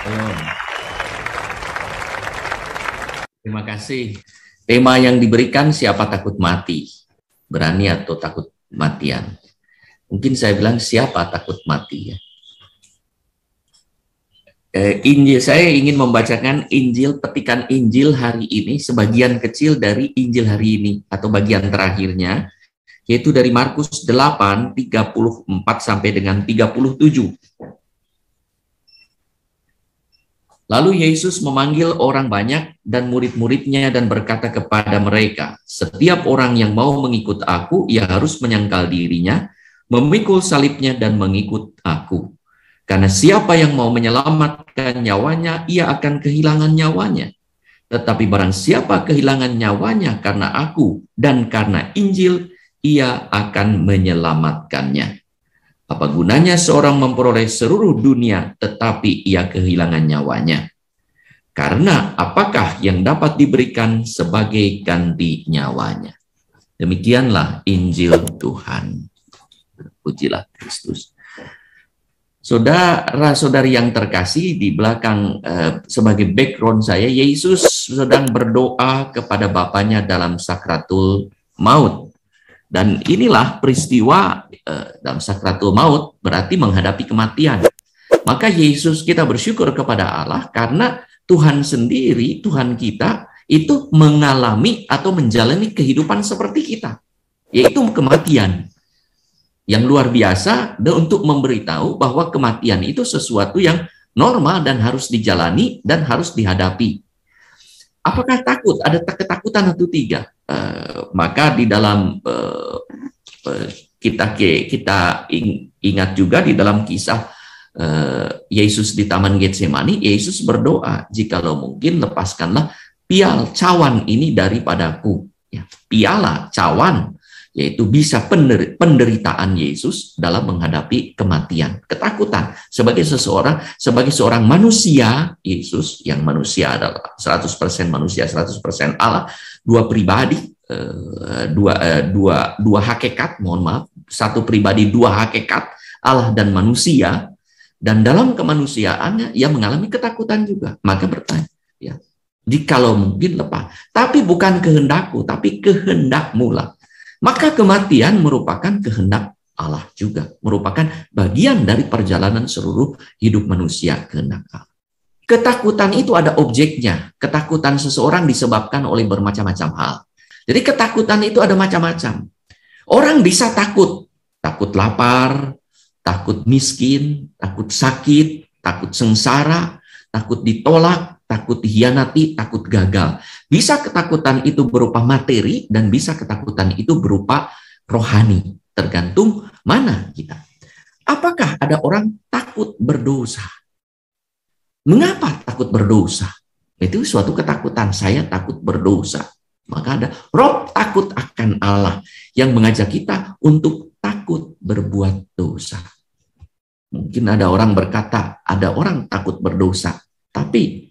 Belum. Terima kasih. Tema yang diberikan siapa takut mati? Berani atau takut matian? Mungkin saya bilang siapa takut mati ya. Injil saya ingin membacakan Injil petikan Injil hari ini sebagian kecil dari Injil hari ini atau bagian terakhirnya yaitu dari Markus 8:34 sampai dengan 37. Lalu Yesus memanggil orang banyak dan murid-muridnya dan berkata kepada mereka, setiap orang yang mau mengikut aku, ia harus menyangkal dirinya, memikul salibnya dan mengikut aku. Karena siapa yang mau menyelamatkan nyawanya, ia akan kehilangan nyawanya. Tetapi barang siapa kehilangan nyawanya karena aku dan karena Injil, ia akan menyelamatkannya. Apa gunanya seorang memperoleh seluruh dunia tetapi ia kehilangan nyawanya? Karena apakah yang dapat diberikan sebagai ganti nyawanya? Demikianlah Injil Tuhan. Pujilah Kristus. Saudara-saudari yang terkasih, di belakang sebagai background saya, Yesus sedang berdoa kepada Bapaknya dalam sakratul maut. Dan inilah peristiwa dalam sakratul maut berarti menghadapi kematian. Maka Yesus, kita bersyukur kepada Allah karena Tuhan sendiri, Tuhan kita itu mengalami atau menjalani kehidupan seperti kita, yaitu kematian yang luar biasa untuk memberitahu bahwa kematian itu sesuatu yang normal dan harus dijalani dan harus dihadapi. Apakah takut? Ada ketakutan atau tidak? Maka di dalam kita ingat juga di dalam kisah Yesus di Taman Getsemani, Yesus berdoa, jikalau mungkin lepaskanlah cawan ini daripadaku. Ya, piala, cawan, yaitu bisa penderitaan Yesus dalam menghadapi kematian, ketakutan. Sebagai seorang manusia, Yesus yang manusia adalah 100% manusia, 100% Allah, dua pribadi, dua hakikat, mohon maaf, satu pribadi, dua hakikat, Allah dan manusia, dan dalam kemanusiaannya ia mengalami ketakutan juga. Maka bertanya, ya, jikalau mungkin lepas, tapi bukan kehendakku, tapi kehendakmu lah. Maka kematian merupakan kehendak Allah juga, merupakan bagian dari perjalanan seluruh hidup manusia, kehendak Allah. Ketakutan itu ada objeknya. Ketakutan seseorang disebabkan oleh bermacam-macam hal. Jadi ketakutan itu ada macam-macam. Orang bisa takut lapar, takut miskin, takut sakit, takut sengsara, takut ditolak, takut dikhianati, takut gagal. Bisa ketakutan itu berupa materi dan bisa ketakutan itu berupa rohani. Tergantung mana kita. Apakah ada orang takut berdosa? Mengapa takut berdosa? Itu suatu ketakutan. Saya takut berdosa. Maka ada roh takut akan Allah yang mengajak kita untuk takut berbuat dosa. Mungkin ada orang berkata, ada orang takut berdosa. Tapi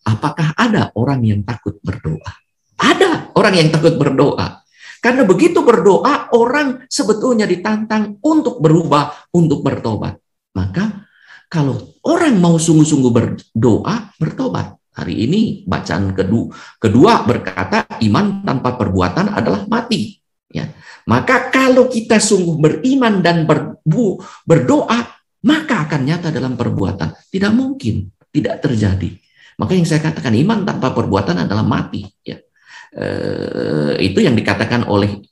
apakah ada orang yang takut berdoa? Ada orang yang takut berdoa. Karena begitu berdoa, orang sebetulnya ditantang untuk berubah, untuk bertobat. Maka kalau orang mau sungguh-sungguh berdoa, bertobat. Hari ini bacaan kedua berkata iman tanpa perbuatan adalah mati. Ya. Maka kalau kita sungguh beriman dan berdoa, maka akan nyata dalam perbuatan. Tidak mungkin tidak terjadi. Maka yang saya katakan iman tanpa perbuatan adalah mati. Ya. Itu yang dikatakan oleh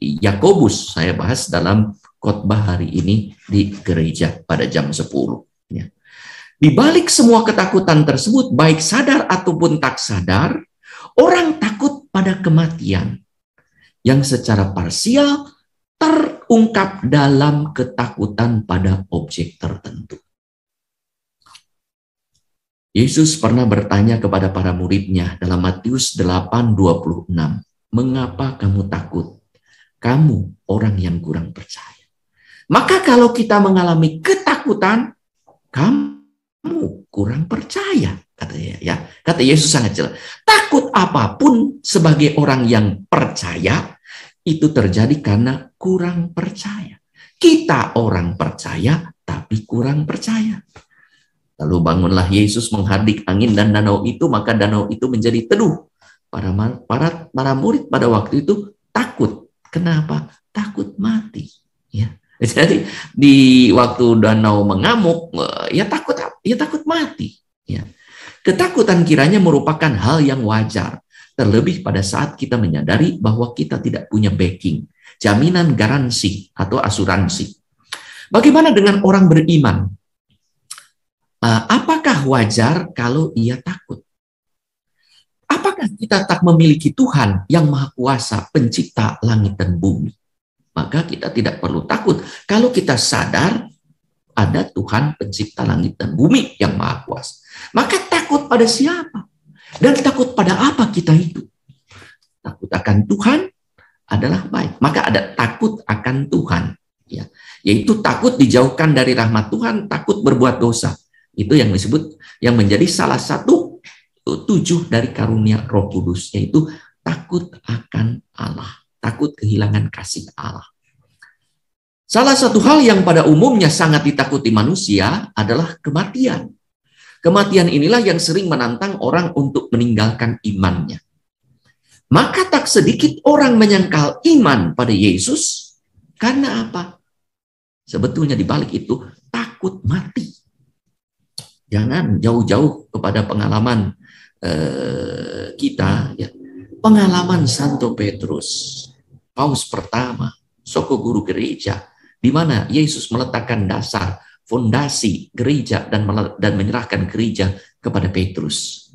Yakobus. Saya bahas dalam khotbah hari ini di gereja pada jam 10. Ya. Di balik semua ketakutan tersebut, baik sadar ataupun tak sadar, orang takut pada kematian yang secara parsial terungkap dalam ketakutan pada objek tertentu. Yesus pernah bertanya kepada para muridnya dalam Matius 8:26, "Mengapa kamu takut? Kamu orang yang kurang percaya." Maka kalau kita mengalami ketakutan, kamu kurang percaya, katanya ya. Kata Yesus sangat jelas. Takut apapun sebagai orang yang percaya itu terjadi karena kurang percaya. Kita orang percaya tapi kurang percaya. Lalu bangunlah Yesus menghardik angin dan danau itu, maka danau itu menjadi teduh. Para murid pada waktu itu takut. Kenapa? Takut mati. Ya. Jadi di waktu danau mengamuk, ya takut mati. Ya. Ketakutan kiranya merupakan hal yang wajar, terlebih pada saat kita menyadari bahwa kita tidak punya backing, jaminan garansi atau asuransi. Bagaimana dengan orang beriman? Apakah wajar kalau ia takut? Apakah kita tak memiliki Tuhan yang Maha Kuasa, pencipta langit dan bumi? Maka kita tidak perlu takut kalau kita sadar ada Tuhan pencipta langit dan bumi yang Maha Kuasa. Maka takut pada siapa? Dan takut pada apa kita itu? Takut akan Tuhan adalah baik. Maka ada takut akan Tuhan, ya, yaitu takut dijauhkan dari rahmat Tuhan, takut berbuat dosa. Itu yang disebut, yang menjadi salah satu 7 dari karunia Roh Kudus, yaitu takut akan Allah, takut kehilangan kasih Allah. Salah satu hal yang pada umumnya sangat ditakuti manusia adalah kematian. Kematian inilah yang sering menantang orang untuk meninggalkan imannya. Maka tak sedikit orang menyangkal iman pada Yesus karena apa? Sebetulnya di balik itu takut mati. Jangan jauh-jauh kepada pengalaman kita, ya. Pengalaman Santo Petrus, Paus pertama, soko guru gereja, di mana Yesus meletakkan dasar, fondasi gereja dan menyerahkan gereja kepada Petrus.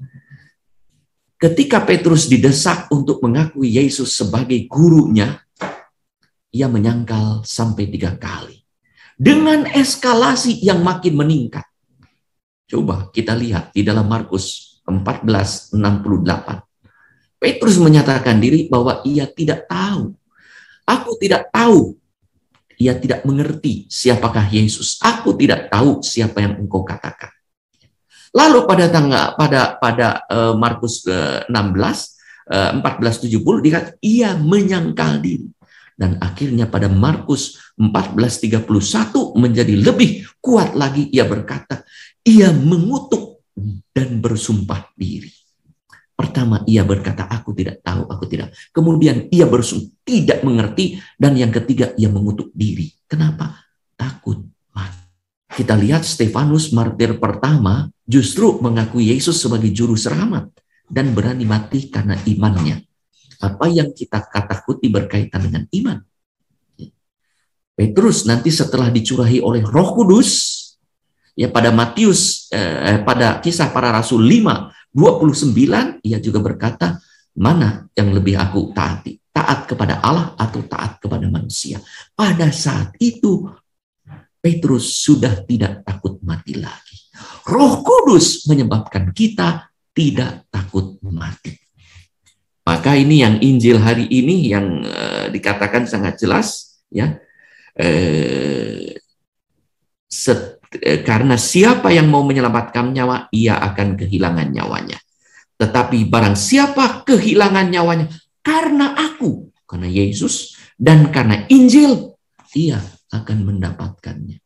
Ketika Petrus didesak untuk mengakui Yesus sebagai gurunya, ia menyangkal sampai 3 kali. Dengan eskalasi yang makin meningkat. Coba kita lihat di dalam Markus 14:68. Petrus menyatakan diri bahwa ia tidak tahu. Aku tidak tahu. Ia tidak mengerti siapakah Yesus. Aku tidak tahu siapa yang engkau katakan. Lalu pada Markus 14:70 dikatakan ia menyangkal diri. Dan akhirnya pada Markus 14:31 menjadi lebih kuat lagi, ia berkata, ia mengutuk dan bersumpah diri. Pertama, ia berkata, aku tidak tahu, aku tidak. Kemudian ia bersumpah, tidak mengerti. Dan yang ketiga, ia mengutuk diri. Kenapa? Takut mati. Kita lihat Stefanus, martir pertama, justru mengakui Yesus sebagai juru selamat dan berani mati karena imannya. Apa yang kita takuti berkaitan dengan iman. Petrus nanti setelah dicurahi oleh Roh Kudus, ya, pada Matius, pada Kisah Para Rasul 5:29, ia juga berkata, mana yang lebih aku taati? Taat kepada Allah atau taat kepada manusia? Pada saat itu, Petrus sudah tidak takut mati lagi. Roh Kudus menyebabkan kita tidak takut mati. Maka ini yang Injil hari ini yang dikatakan sangat jelas, ya. Karena siapa yang mau menyelamatkan nyawa, ia akan kehilangan nyawanya. Tetapi barang siapa kehilangan nyawanya karena aku, karena Yesus, dan karena Injil, ia akan mendapatkannya.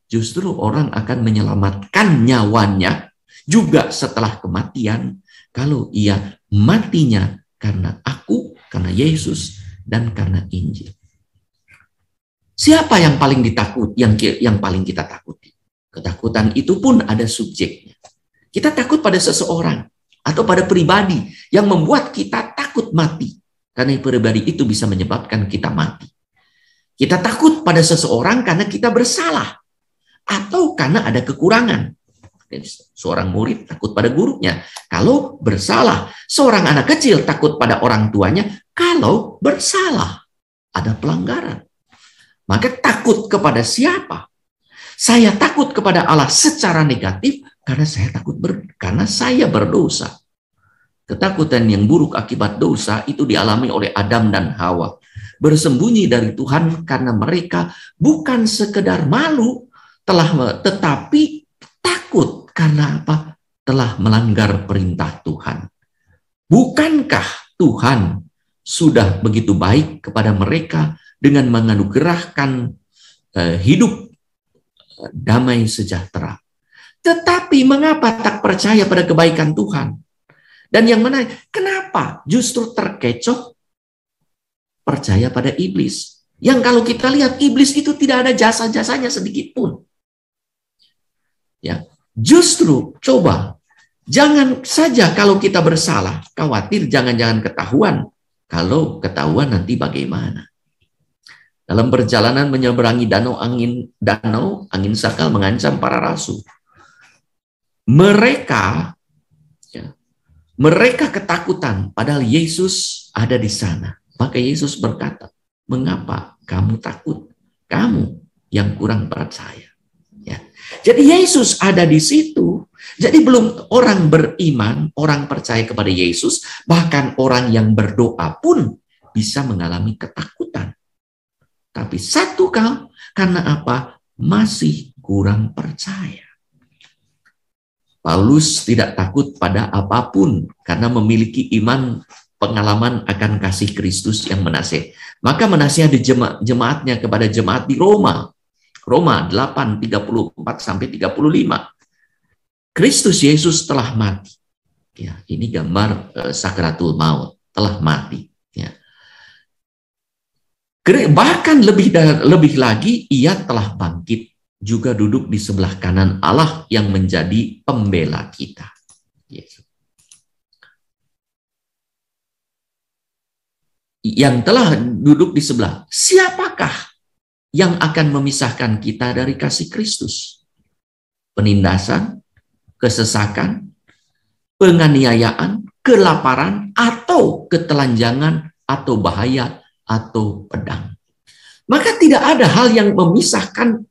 Justru orang akan menyelamatkan nyawanya juga setelah kematian, kalau ia matinya karena aku, karena Yesus, dan karena Injil. Siapa yang paling yang paling kita takuti? Ketakutan itu pun ada subjeknya. Kita takut pada seseorang atau pada pribadi yang membuat kita takut mati. Karena pribadi itu bisa menyebabkan kita mati. Kita takut pada seseorang karena kita bersalah atau karena ada kekurangan. Seorang murid takut pada gurunya kalau bersalah. Seorang anak kecil takut pada orang tuanya kalau bersalah. Ada pelanggaran. Maka takut kepada siapa? Saya takut kepada Allah secara negatif karena saya berdosa. Ketakutan yang buruk akibat dosa itu dialami oleh Adam dan Hawa. Bersembunyi dari Tuhan karena mereka bukan sekedar malu, tetapi takut karena apa? Telah melanggar perintah Tuhan. Bukankah Tuhan sudah begitu baik kepada mereka dengan menganugerahkan hidup damai sejahtera? Tetapi mengapa tak percaya pada kebaikan Tuhan? Dan yang menarik, kenapa justru terkecoh percaya pada iblis? Yang kalau kita lihat, iblis itu tidak ada jasa-jasanya sedikit pun. Ya, justru coba, jangan saja kalau kita bersalah, khawatir jangan-jangan ketahuan. Kalau ketahuan nanti bagaimana? Dalam perjalanan menyeberangi angin sakal mengancam para rasul. Mereka ketakutan, padahal Yesus ada di sana. Maka Yesus berkata, mengapa kamu takut? Kamu yang kurang percaya. Ya. Jadi Yesus ada di situ. Jadi belum orang beriman, orang percaya kepada Yesus, bahkan orang yang berdoa pun bisa mengalami ketakutan. Tapi satu kal, karena apa? Masih kurang percaya. Paulus tidak takut pada apapun karena memiliki iman, pengalaman akan kasih Kristus yang menasih. Maka menasihati jemaatnya kepada jemaat di Roma. Roma 8:34-35. Kristus Yesus telah mati. Ya, ini gambar sakratul maut, telah mati. Ya. Bahkan lebih lagi, ia telah bangkit, juga duduk di sebelah kanan Allah yang menjadi pembela kita. Yes. Yang telah duduk di sebelah, siapakah yang akan memisahkan kita dari kasih Kristus? Penindasan, kesesakan, penganiayaan, kelaparan, atau ketelanjangan, atau bahaya, atau pedang. Maka tidak ada hal yang memisahkan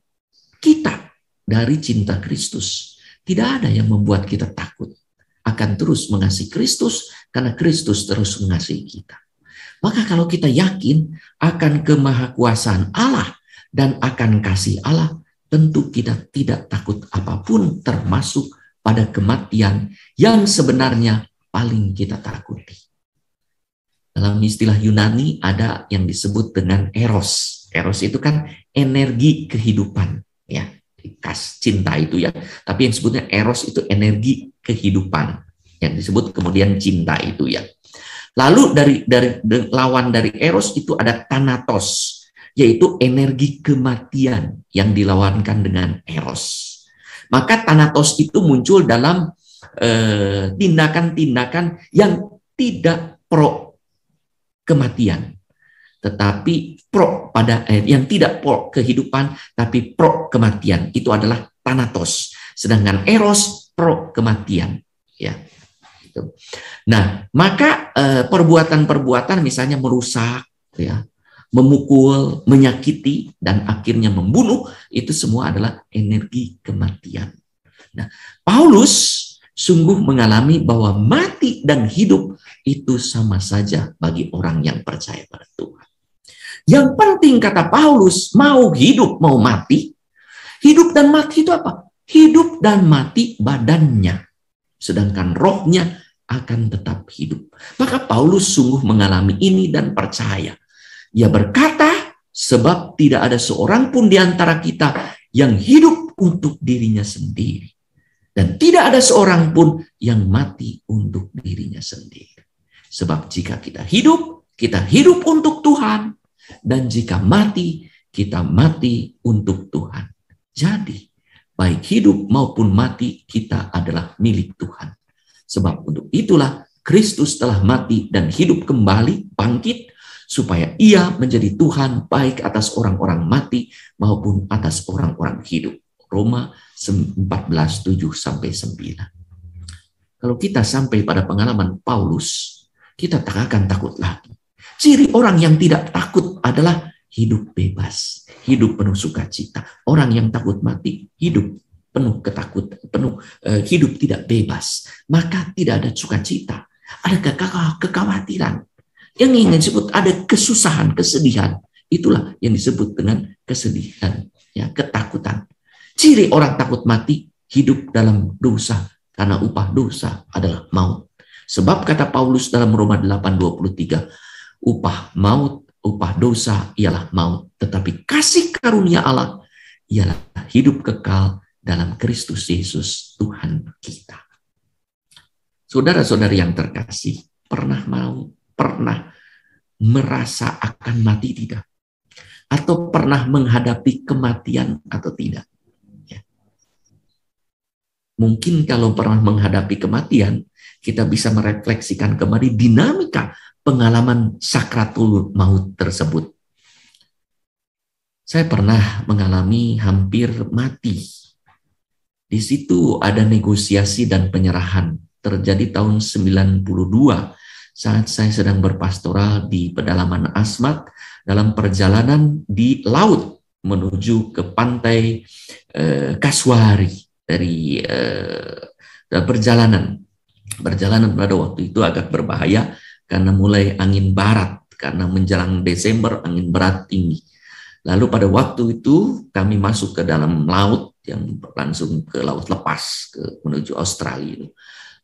kita dari cinta Kristus. Tidak ada yang membuat kita takut. Akan terus mengasihi Kristus karena Kristus terus mengasihi kita. Maka kalau kita yakin akan kemahakuasaan Allah dan akan kasih Allah, tentu kita tidak takut apapun, termasuk pada kematian yang sebenarnya paling kita takuti. Dalam istilah Yunani ada yang disebut dengan eros. Eros itu kan energi kehidupan. Ya, kas cinta itu ya, tapi yang sebutnya eros itu energi kehidupan yang disebut kemudian cinta itu ya. Lalu dari lawan dari eros itu ada thanatos, yaitu energi kematian yang dilawankan dengan eros. Maka thanatos itu muncul dalam tindakan-tindakan yang tidak pro kematian, tetapi pro pada yang tidak pro kehidupan tapi pro kematian, itu adalah thanatos. Sedangkan eros pro kematian, ya. Gitu. Nah, maka perbuatan-perbuatan misalnya merusak, ya, memukul, menyakiti dan akhirnya membunuh, itu semua adalah energi kematian. Nah, Paulus sungguh mengalami bahwa mati dan hidup itu sama saja bagi orang yang percaya pada Tuhan. Yang penting kata Paulus, mau hidup, mau mati. Hidup dan mati itu apa? Hidup dan mati badannya. Sedangkan rohnya akan tetap hidup. Maka Paulus sungguh mengalami ini dan percaya. Ia berkata, sebab tidak ada seorang pun di antara kita yang hidup untuk dirinya sendiri. Dan tidak ada seorang pun yang mati untuk dirinya sendiri. Sebab jika kita hidup untuk Tuhan. Dan jika mati, kita mati untuk Tuhan. Jadi, baik hidup maupun mati, kita adalah milik Tuhan. Sebab untuk itulah Kristus telah mati dan hidup kembali, bangkit, supaya ia menjadi Tuhan baik atas orang-orang mati maupun atas orang-orang hidup. Roma 14:7-9. Kalau kita sampai pada pengalaman Paulus, kita tak akan takut lagi. Ciri orang yang tidak takut adalah hidup bebas, hidup penuh sukacita. Orang yang takut mati, hidup penuh ketakutan, hidup tidak bebas. Maka tidak ada sukacita, ada kekhawatiran. Yang ingin disebut ada kesusahan, kesedihan. Itulah yang disebut dengan kesedihan, ya, ketakutan. Ciri orang takut mati, hidup dalam dosa, karena upah dosa adalah maut. Sebab kata Paulus dalam Roma 8:23, upah dosa ialah maut, tetapi kasih karunia Allah ialah hidup kekal dalam Kristus Yesus Tuhan kita. Saudara-saudari yang terkasih, pernah merasa akan mati tidak? Atau pernah menghadapi kematian atau tidak? Ya. Mungkin kalau pernah menghadapi kematian, kita bisa merefleksikan kembali dinamika pengalaman sakratul maut tersebut. Saya pernah mengalami hampir mati. Di situ ada negosiasi dan penyerahan. Terjadi tahun 92 saat saya sedang berpastoral di pedalaman Asmat dalam perjalanan di laut menuju ke pantai Kaswari. Dari perjalanan pada waktu itu agak berbahaya karena mulai angin barat, karena menjelang Desember angin barat tinggi. Lalu pada waktu itu kami masuk ke dalam laut yang langsung ke laut lepas menuju Australia.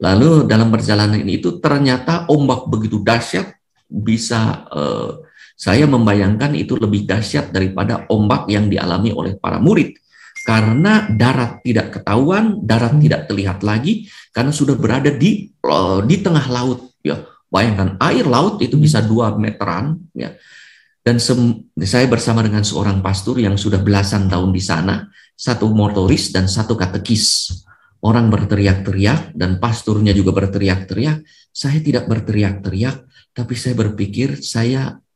Lalu dalam perjalanan itu ternyata ombak begitu dahsyat, bisa saya membayangkan itu lebih dahsyat daripada ombak yang dialami oleh para murid. Karena darat tidak ketahuan, darat tidak terlihat lagi, karena sudah berada di tengah laut. Ya, bayangkan air laut itu bisa 2 meteran. Ya. Dan saya bersama dengan seorang pastor yang sudah belasan tahun di sana, 1 motoris dan 1 katekis. Orang berteriak-teriak dan pasturnya juga berteriak-teriak. Saya tidak berteriak-teriak, tapi saya berpikir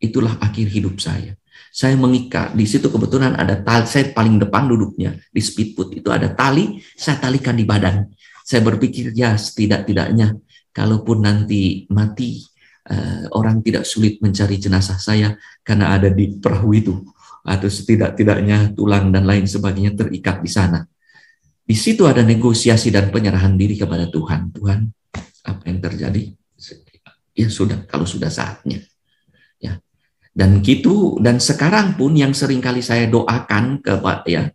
itulah akhir hidup saya. Saya mengikat, di situ kebetulan ada tali, saya paling depan duduknya, di speedboat itu ada tali, saya talikan di badan. Saya berpikir, ya setidak-tidaknya, kalaupun nanti mati, orang tidak sulit mencari jenazah saya, karena ada di perahu itu, atau setidak-tidaknya tulang dan lain sebagainya terikat di sana. Di situ ada negosiasi dan penyerahan diri kepada Tuhan. Tuhan, apa yang terjadi? Ya sudah, kalau sudah saatnya. Ya. Dan gitu, dan sekarang pun yang sering kali saya doakan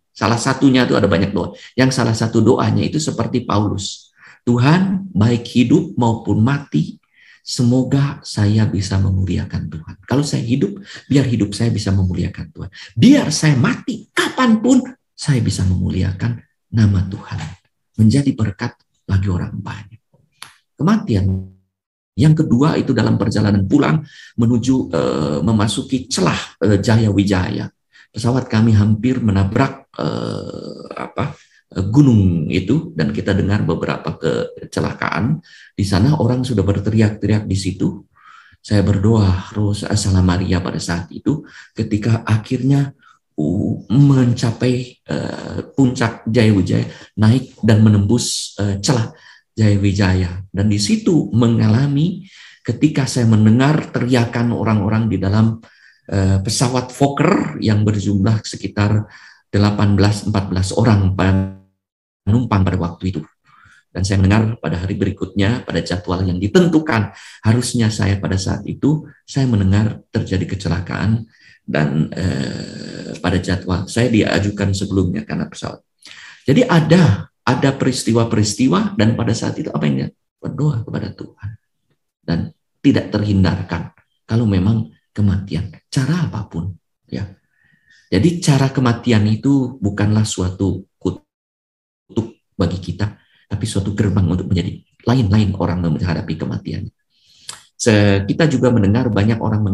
salah satunya itu ada banyak doa. Yang salah satu doanya itu seperti Paulus. Tuhan, baik hidup maupun mati, semoga saya bisa memuliakan Tuhan. Kalau saya hidup, biar hidup saya bisa memuliakan Tuhan. Biar saya mati, kapanpun saya bisa memuliakan nama Tuhan. Menjadi berkat bagi orang banyak. Kematian. Yang kedua itu dalam perjalanan pulang menuju memasuki celah Jayawijaya. Pesawat kami hampir menabrak gunung itu dan kita dengar beberapa kecelakaan. Di sana orang sudah berteriak-teriak di situ. Saya berdoa Salam Maria pada saat itu ketika akhirnya mencapai puncak Jayawijaya, naik dan menembus celah Jayawijaya, dan di situ mengalami ketika saya mendengar teriakan orang-orang di dalam pesawat Fokker yang berjumlah sekitar 18-14 orang penumpang pada waktu itu. Dan saya mendengar pada hari berikutnya pada jadwal yang ditentukan harusnya saya pada saat itu saya mendengar terjadi kecelakaan dan pada jadwal saya diajukan sebelumnya karena pesawat. Jadi ada peristiwa-peristiwa dan pada saat itu apa yang berdoa kepada Tuhan dan tidak terhindarkan kalau memang kematian cara apapun ya. Jadi cara kematian itu bukanlah suatu kutuk bagi kita, tapi suatu gerbang untuk menjadi lain-lain orang menghadapi kematian. Kita juga mendengar banyak orang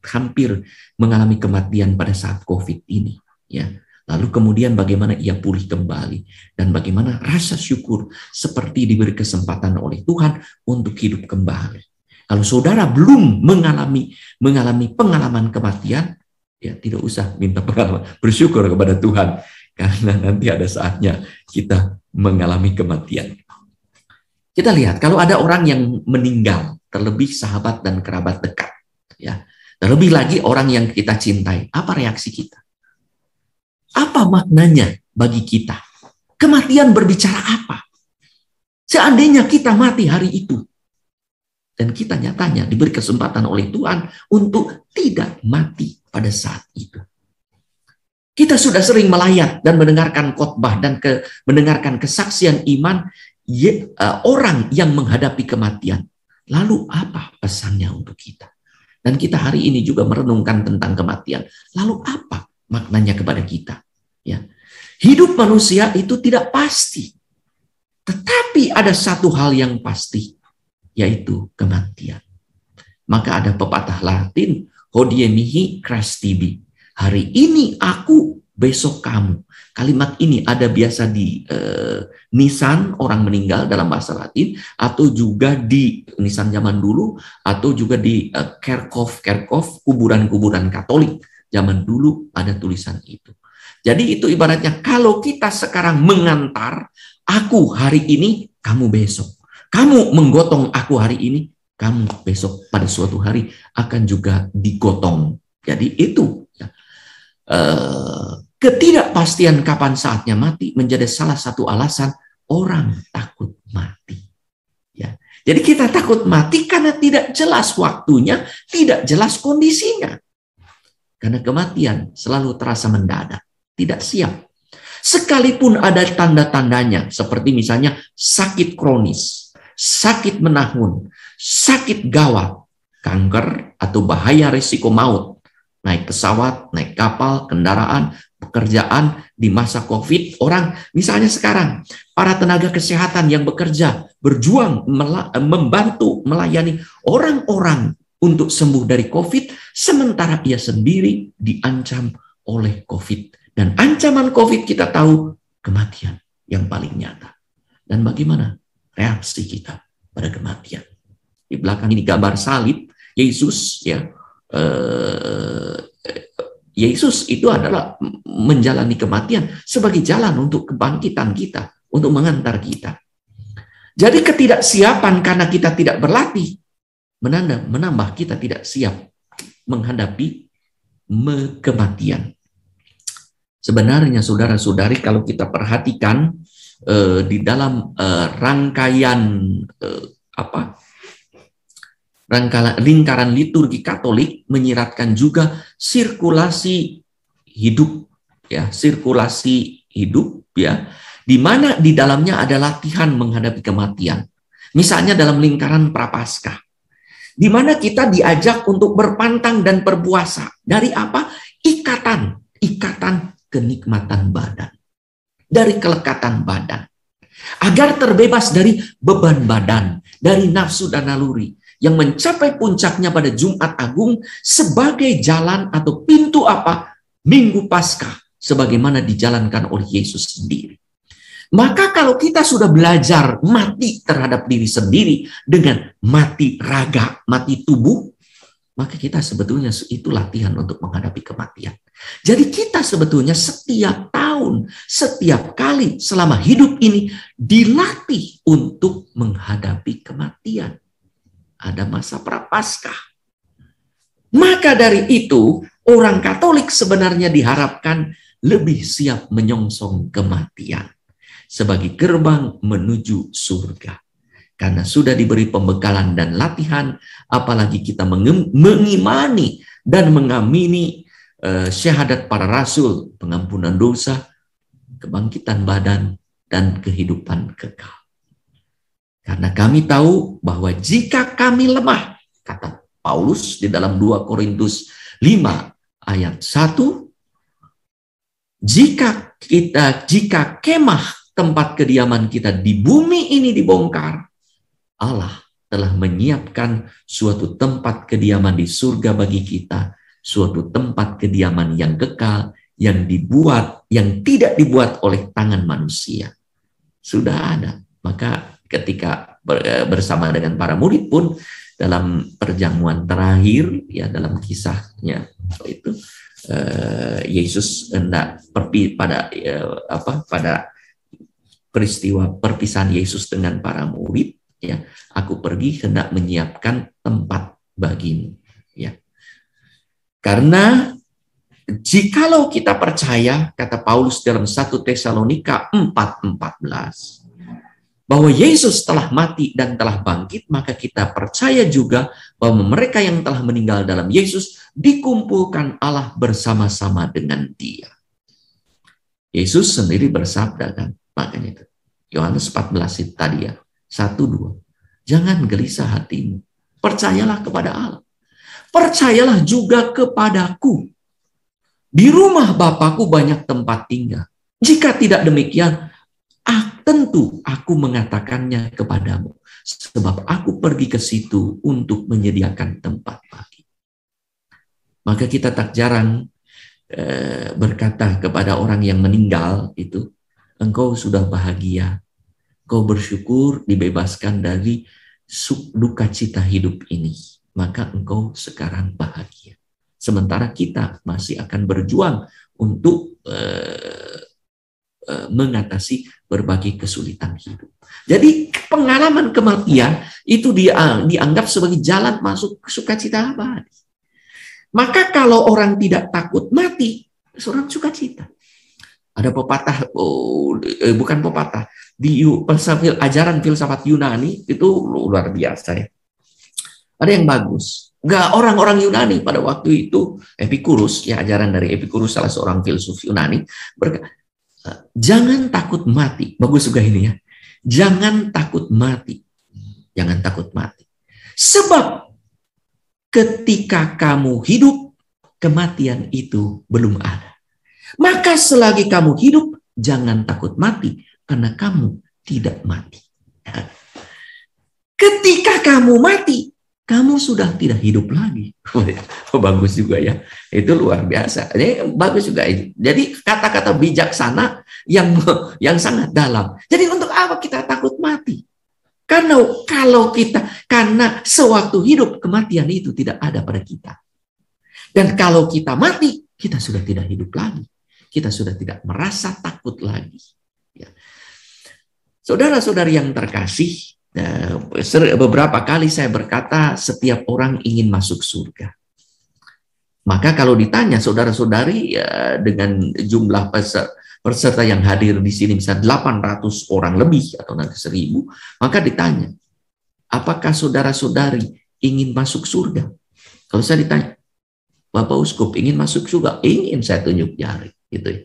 hampir mengalami kematian pada saat COVID ini ya. Lalu kemudian bagaimana ia pulih kembali dan bagaimana rasa syukur seperti diberi kesempatan oleh Tuhan untuk hidup kembali. Kalau saudara belum mengalami pengalaman kematian, ya tidak usah minta pengalaman, bersyukur kepada Tuhan karena nanti ada saatnya kita mengalami kematian. Kita lihat kalau ada orang yang meninggal, terlebih sahabat dan kerabat dekat, ya, terlebih lagi orang yang kita cintai, apa reaksi kita? Apa maknanya bagi kita? Kematian berbicara apa? Seandainya kita mati hari itu, dan kita nyatanya diberi kesempatan oleh Tuhan untuk tidak mati pada saat itu. Kita sudah sering melayat dan mendengarkan khotbah dan mendengarkan kesaksian iman orang yang menghadapi kematian. Lalu apa pesannya untuk kita? Dan kita hari ini juga merenungkan tentang kematian. Lalu apa maknanya kepada kita? Ya. hidup manusia itu tidak pasti. Tetapi ada satu hal yang pasti, yaitu kematian. Maka ada pepatah Latin, hodie mihi cras tibi. Hari ini aku, besok kamu. Kalimat ini ada biasa di nisan orang meninggal dalam bahasa Latin, atau juga di nisan zaman dulu, atau juga di kerkhof kuburan-kuburan Katolik zaman dulu ada tulisan itu. Jadi itu ibaratnya kalau kita sekarang mengantar, aku hari ini, kamu besok. Kamu menggotong aku hari ini, kamu besok pada suatu hari akan juga digotong. Jadi itu ya. Ketidakpastian kapan saatnya mati menjadi salah satu alasan orang takut mati. Ya. Jadi kita takut mati karena tidak jelas waktunya, tidak jelas kondisinya. Karena kematian selalu terasa mendadak, tidak siap. Sekalipun ada tanda-tandanya, seperti misalnya sakit kronis, sakit menahun, sakit gawat, kanker, atau bahaya risiko maut, naik pesawat, naik kapal, kendaraan, pekerjaan di masa COVID, orang misalnya sekarang, para tenaga kesehatan yang bekerja, berjuang, membantu, melayani orang-orang untuk sembuh dari COVID, sementara ia sendiri diancam oleh COVID. Dan ancaman COVID kita tahu kematian yang paling nyata. Dan bagaimana reaksi kita pada kematian? Di belakang ini gambar salib, Yesus ya. Yesus itu adalah menjalani kematian sebagai jalan untuk kebangkitan kita, untuk mengantar kita. Jadi ketidaksiapan karena kita tidak berlatih menambah kita tidak siap menghadapi kematian. Sebenarnya saudara-saudari kalau kita perhatikan di dalam rangkaian lingkaran liturgi Katolik menyiratkan juga sirkulasi hidup ya, di mana di dalamnya ada latihan menghadapi kematian. Misalnya dalam lingkaran Prapaskah, di mana kita diajak untuk berpantang dan berpuasa dari apa? Ikatan kenikmatan badan, dari kelekatan badan, agar terbebas dari beban badan, dari nafsu dan naluri, yang mencapai puncaknya pada Jumat Agung sebagai jalan atau pintu apa? Minggu Paskah, sebagaimana dijalankan oleh Yesus sendiri. Maka kalau kita sudah belajar mati terhadap diri sendiri dengan mati raga, mati tubuh, maka kita sebetulnya itu latihan untuk menghadapi kematian. Jadi kita sebetulnya setiap tahun, setiap kali selama hidup ini dilatih untuk menghadapi kematian. Ada masa Prapaskah. Maka dari itu, orang Katolik sebenarnya diharapkan lebih siap menyongsong kematian sebagai gerbang menuju surga. Karena sudah diberi pembekalan dan latihan, apalagi kita mengimani dan mengamini syahadat para rasul, pengampunan dosa, kebangkitan badan, dan kehidupan kekal. Karena kami tahu bahwa jika kami lemah, kata Paulus di dalam 2 Korintus 5 ayat 1, jika kemah tempat kediaman kita di bumi ini dibongkar, Allah telah menyiapkan suatu tempat kediaman di surga bagi kita, suatu tempat kediaman yang kekal, yang tidak dibuat oleh tangan manusia. Sudah ada. Maka ketika bersama dengan para murid pun dalam perjamuan terakhir, ya dalam kisahnya itu Yesus hendak pada peristiwa perpisahan Yesus dengan para murid, ya, aku pergi hendak menyiapkan tempat bagimu, ya. Karena jikalau kita percaya, kata Paulus dalam 1 Tesalonika 4:14, bahwa Yesus telah mati dan telah bangkit, maka kita percaya juga bahwa mereka yang telah meninggal dalam Yesus dikumpulkan Allah bersama-sama dengan Dia. Yesus sendiri bersabda kan, makanya itu Yohanes 14 itu tadi ya, 1-2. Jangan gelisah hatimu. Percayalah kepada Allah. Percayalah juga kepadaku. Di rumah Bapakku banyak tempat tinggal. Jika tidak demikian, tentu aku mengatakannya kepadamu, sebab aku pergi ke situ untuk menyediakan tempat bagi. Maka kita tak jarang berkata kepada orang yang meninggal itu, engkau sudah bahagia, engkau bersyukur dibebaskan dari duka cita hidup ini, maka engkau sekarang bahagia. Sementara kita masih akan berjuang untuk mengatasi berbagai kesulitan hidup. Jadi pengalaman kematian itu dianggap sebagai jalan masuk ke sukacita abadi. Maka kalau orang tidak takut mati, seorang sukacita. Ada pepatah, bukan pepatah, di ajaran filsafat Yunani itu luar biasa ya. Ada yang bagus. Orang-orang Yunani pada waktu itu, Epikurus, ya ajaran dari Epikurus, salah seorang filsuf Yunani, berkata, jangan takut mati. Bagus juga ini ya. Jangan takut mati. Jangan takut mati. Sebab ketika kamu hidup, kematian itu belum ada. Maka selagi kamu hidup, jangan takut mati, karena kamu tidak mati. Ketika kamu mati, kamu sudah tidak hidup lagi. Bagus juga ya. Itu luar biasa. Jadi bagus juga. Jadi kata-kata bijaksana yang sangat dalam. Jadi untuk apa kita takut mati? Karena karena sewaktu hidup, kematian itu tidak ada pada kita. Dan kalau kita mati, kita sudah tidak hidup lagi. Kita sudah tidak merasa takut lagi. Ya. Saudara-saudari yang terkasih, beberapa kali saya berkata setiap orang ingin masuk surga. Maka kalau ditanya saudara-saudari dengan jumlah peserta yang hadir di sini bisa 800 orang lebih atau nanti 1000, maka ditanya, apakah saudara-saudari ingin masuk surga? Kalau saya ditanya, Bapak Uskup ingin masuk surga? Ingin, saya tunjuk jari. Gitu ya.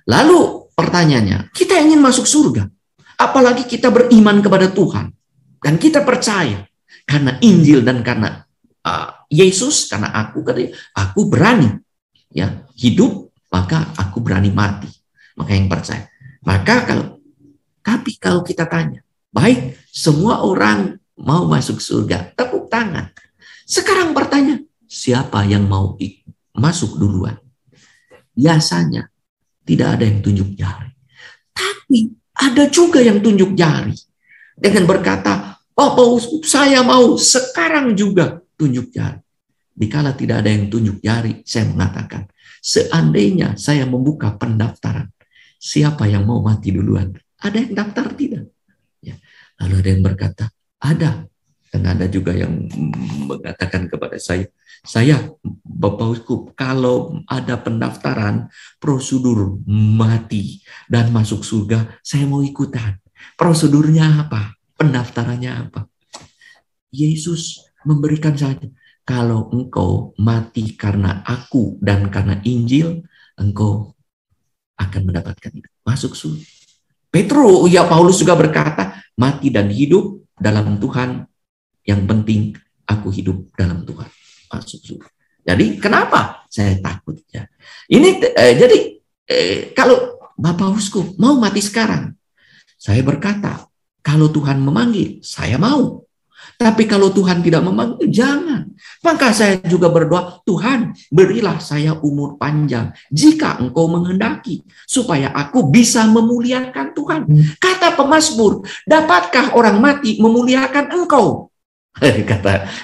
Lalu pertanyaannya, kita ingin masuk surga, apalagi kita beriman kepada Tuhan dan kita percaya karena Injil dan karena Yesus, karena aku berani ya hidup, maka aku berani mati. Maka yang percaya. Tapi kalau kita tanya, baik, semua orang mau masuk surga, tepuk tangan. Sekarang bertanya, siapa yang mau masuk duluan? Biasanya tidak ada yang tunjuk jari. Tapi ada juga yang tunjuk jari. Dengan berkata, Bapak, saya mau sekarang juga tunjuk jari. Dikala tidak ada yang tunjuk jari, saya mengatakan, seandainya saya membuka pendaftaran, siapa yang mau mati duluan? Ada yang daftar tidak? Ya. Lalu ada yang berkata, ada. Dan ada juga yang mengatakan kepada saya Bapak Uskup, kalau ada pendaftaran, prosedur mati dan masuk surga, saya mau ikutan. Prosedurnya apa? Pendaftarannya apa? Yesus memberikan saja. Kalau engkau mati karena aku dan karena Injil, engkau akan mendapatkan itu. Masuk surga. Paulus juga berkata, mati dan hidup dalam Tuhan, yang penting aku hidup dalam Tuhan. Masuk surga. Jadi kenapa saya takut? Ya. Ini kalau Bapak Uskup mau mati sekarang, saya berkata, kalau Tuhan memanggil, saya mau. Tapi kalau Tuhan tidak memanggil, jangan. Maka saya juga berdoa, Tuhan berilah saya umur panjang jika engkau menghendaki, supaya aku bisa memuliakan Tuhan. Kata pemazmur, dapatkah orang mati memuliakan engkau?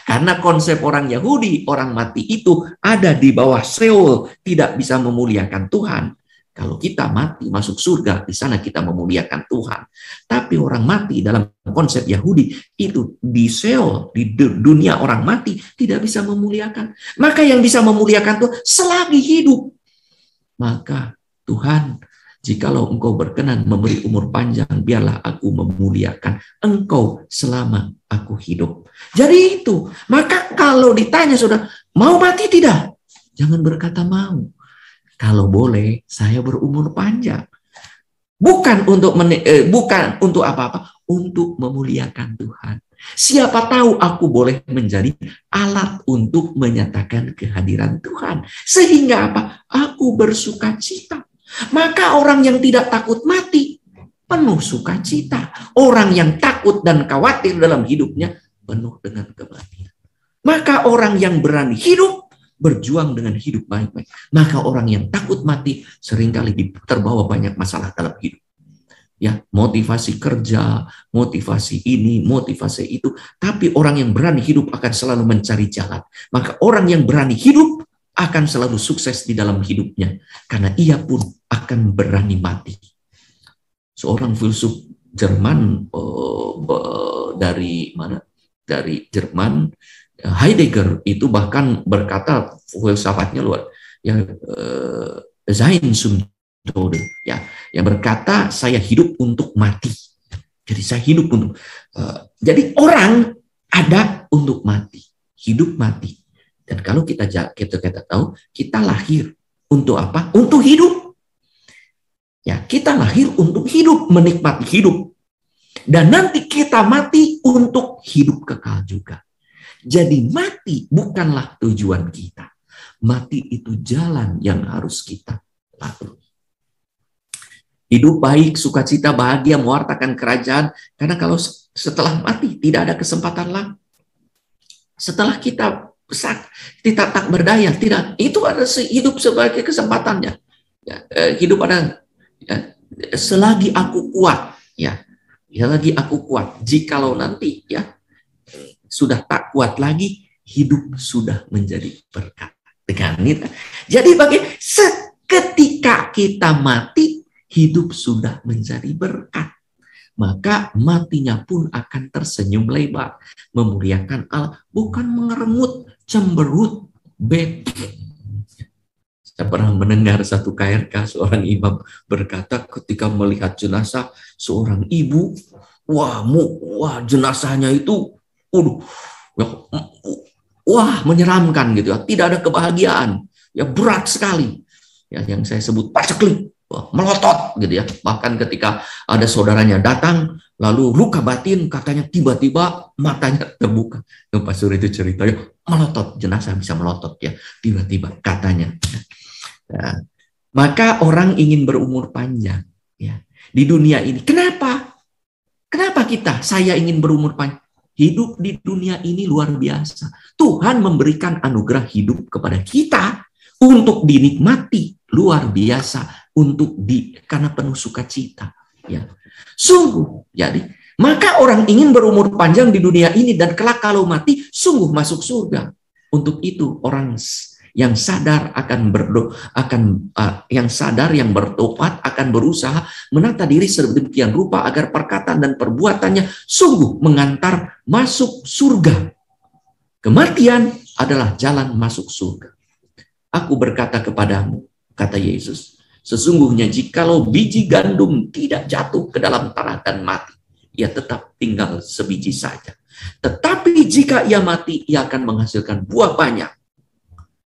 Karena konsep orang Yahudi, orang mati itu ada di bawah Seol, tidak bisa memuliakan Tuhan. Kalau kita mati masuk surga, di sana kita memuliakan Tuhan. Tapi orang mati dalam konsep Yahudi itu di Seol, di dunia orang mati tidak bisa memuliakan. Maka yang bisa memuliakan Tuhan selagi hidup. Maka Tuhan, jikalau engkau berkenan memberi umur panjang, biarlah aku memuliakan engkau selama aku hidup. Jadi itu. Maka kalau ditanya saudara, mau mati tidak? Jangan berkata mau. Kalau boleh, saya berumur panjang. Bukan untuk apa-apa, untuk memuliakan Tuhan. Siapa tahu aku boleh menjadi alat untuk menyatakan kehadiran Tuhan. Sehingga apa? Aku bersuka cita. Maka orang yang tidak takut mati penuh sukacita. Orang yang takut dan khawatir dalam hidupnya penuh dengan kematian. Maka orang yang berani hidup berjuang dengan hidup baik-baik. Maka orang yang takut mati seringkali terbawa banyak masalah dalam hidup. Ya, motivasi kerja, motivasi ini, motivasi itu. Tapi orang yang berani hidup akan selalu mencari jalan. Maka orang yang berani hidup akan selalu sukses di dalam hidupnya. Karena ia pun akan berani mati. Seorang filsuf Jerman dari mana? Dari Jerman, Heidegger itu bahkan berkata, filsafatnya luar, yang Sein zum Tode, ya, yang berkata saya hidup untuk mati. Jadi saya hidup untuk. Jadi orang ada untuk mati, hidup mati. Dan kalau kita tahu, kita lahir untuk apa? Untuk hidup. Ya, kita lahir untuk hidup, menikmati hidup. Dan nanti kita mati untuk hidup kekal juga. Jadi mati bukanlah tujuan kita. Mati itu jalan yang harus kita lalui. Hidup baik, sukacita, bahagia, mewartakan kerajaan. Karena kalau setelah mati tidak ada kesempatan lagi. Setelah kita tak berdaya, tidak. Itu ada hidup sebagai kesempatannya. Ya, hidup ada ya, selagi aku kuat. Ya, selagi aku kuat. Jikalau nanti ya sudah tak kuat lagi, hidup sudah menjadi berkat. Jadi ketika kita mati, hidup sudah menjadi berkat. Maka matinya pun akan tersenyum lebar, memuliakan Allah, bukan mengeremut, cemberut, bete. Saya pernah mendengar satu KRK, seorang imam berkata ketika melihat jenazah seorang ibu, wah jenazahnya itu, menyeramkan gitu ya, tidak ada kebahagiaan, ya berat sekali, ya yang saya sebut paceklik. Melotot gitu ya. Bahkan ketika ada saudaranya datang lalu luka batin, katanya tiba-tiba matanya terbuka. Pak Suri itu ceritanya melotot, jenazah bisa melotot ya tiba-tiba katanya. Ya. Maka orang ingin berumur panjang ya di dunia ini. Kenapa saya ingin berumur panjang? Hidup di dunia ini luar biasa. Tuhan memberikan anugerah hidup kepada kita untuk dinikmati luar biasa, karena penuh sukacita. Ya. Sungguh, jadi maka orang ingin berumur panjang di dunia ini dan kelak kalau mati sungguh masuk surga. Untuk itu orang yang sadar yang bertobat akan berusaha menata diri sedemikian rupa agar perkataan dan perbuatannya sungguh mengantar masuk surga. Kematian adalah jalan masuk surga. Aku berkata kepadamu, kata Yesus, sesungguhnya jikalau biji gandum tidak jatuh ke dalam tanah dan mati, ia tetap tinggal sebiji saja. Tetapi jika ia mati, ia akan menghasilkan buah banyak.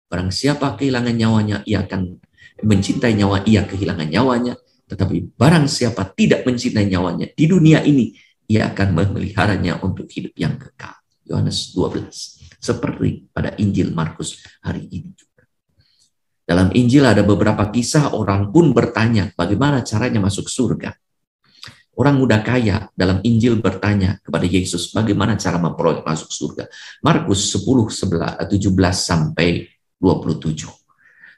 Barang siapa kehilangan nyawanya, ia akan mencintai nyawa, ia kehilangan nyawanya. Tetapi barang siapa tidak mencintai nyawanya di dunia ini, ia akan memeliharanya untuk hidup yang kekal. Yohanes 12. Seperti pada Injil Markus hari ini juga. Dalam Injil ada beberapa kisah orang pun bertanya bagaimana caranya masuk surga. Orang muda kaya dalam Injil bertanya kepada Yesus bagaimana cara memperoleh masuk surga. Markus 10:17 sampai 27.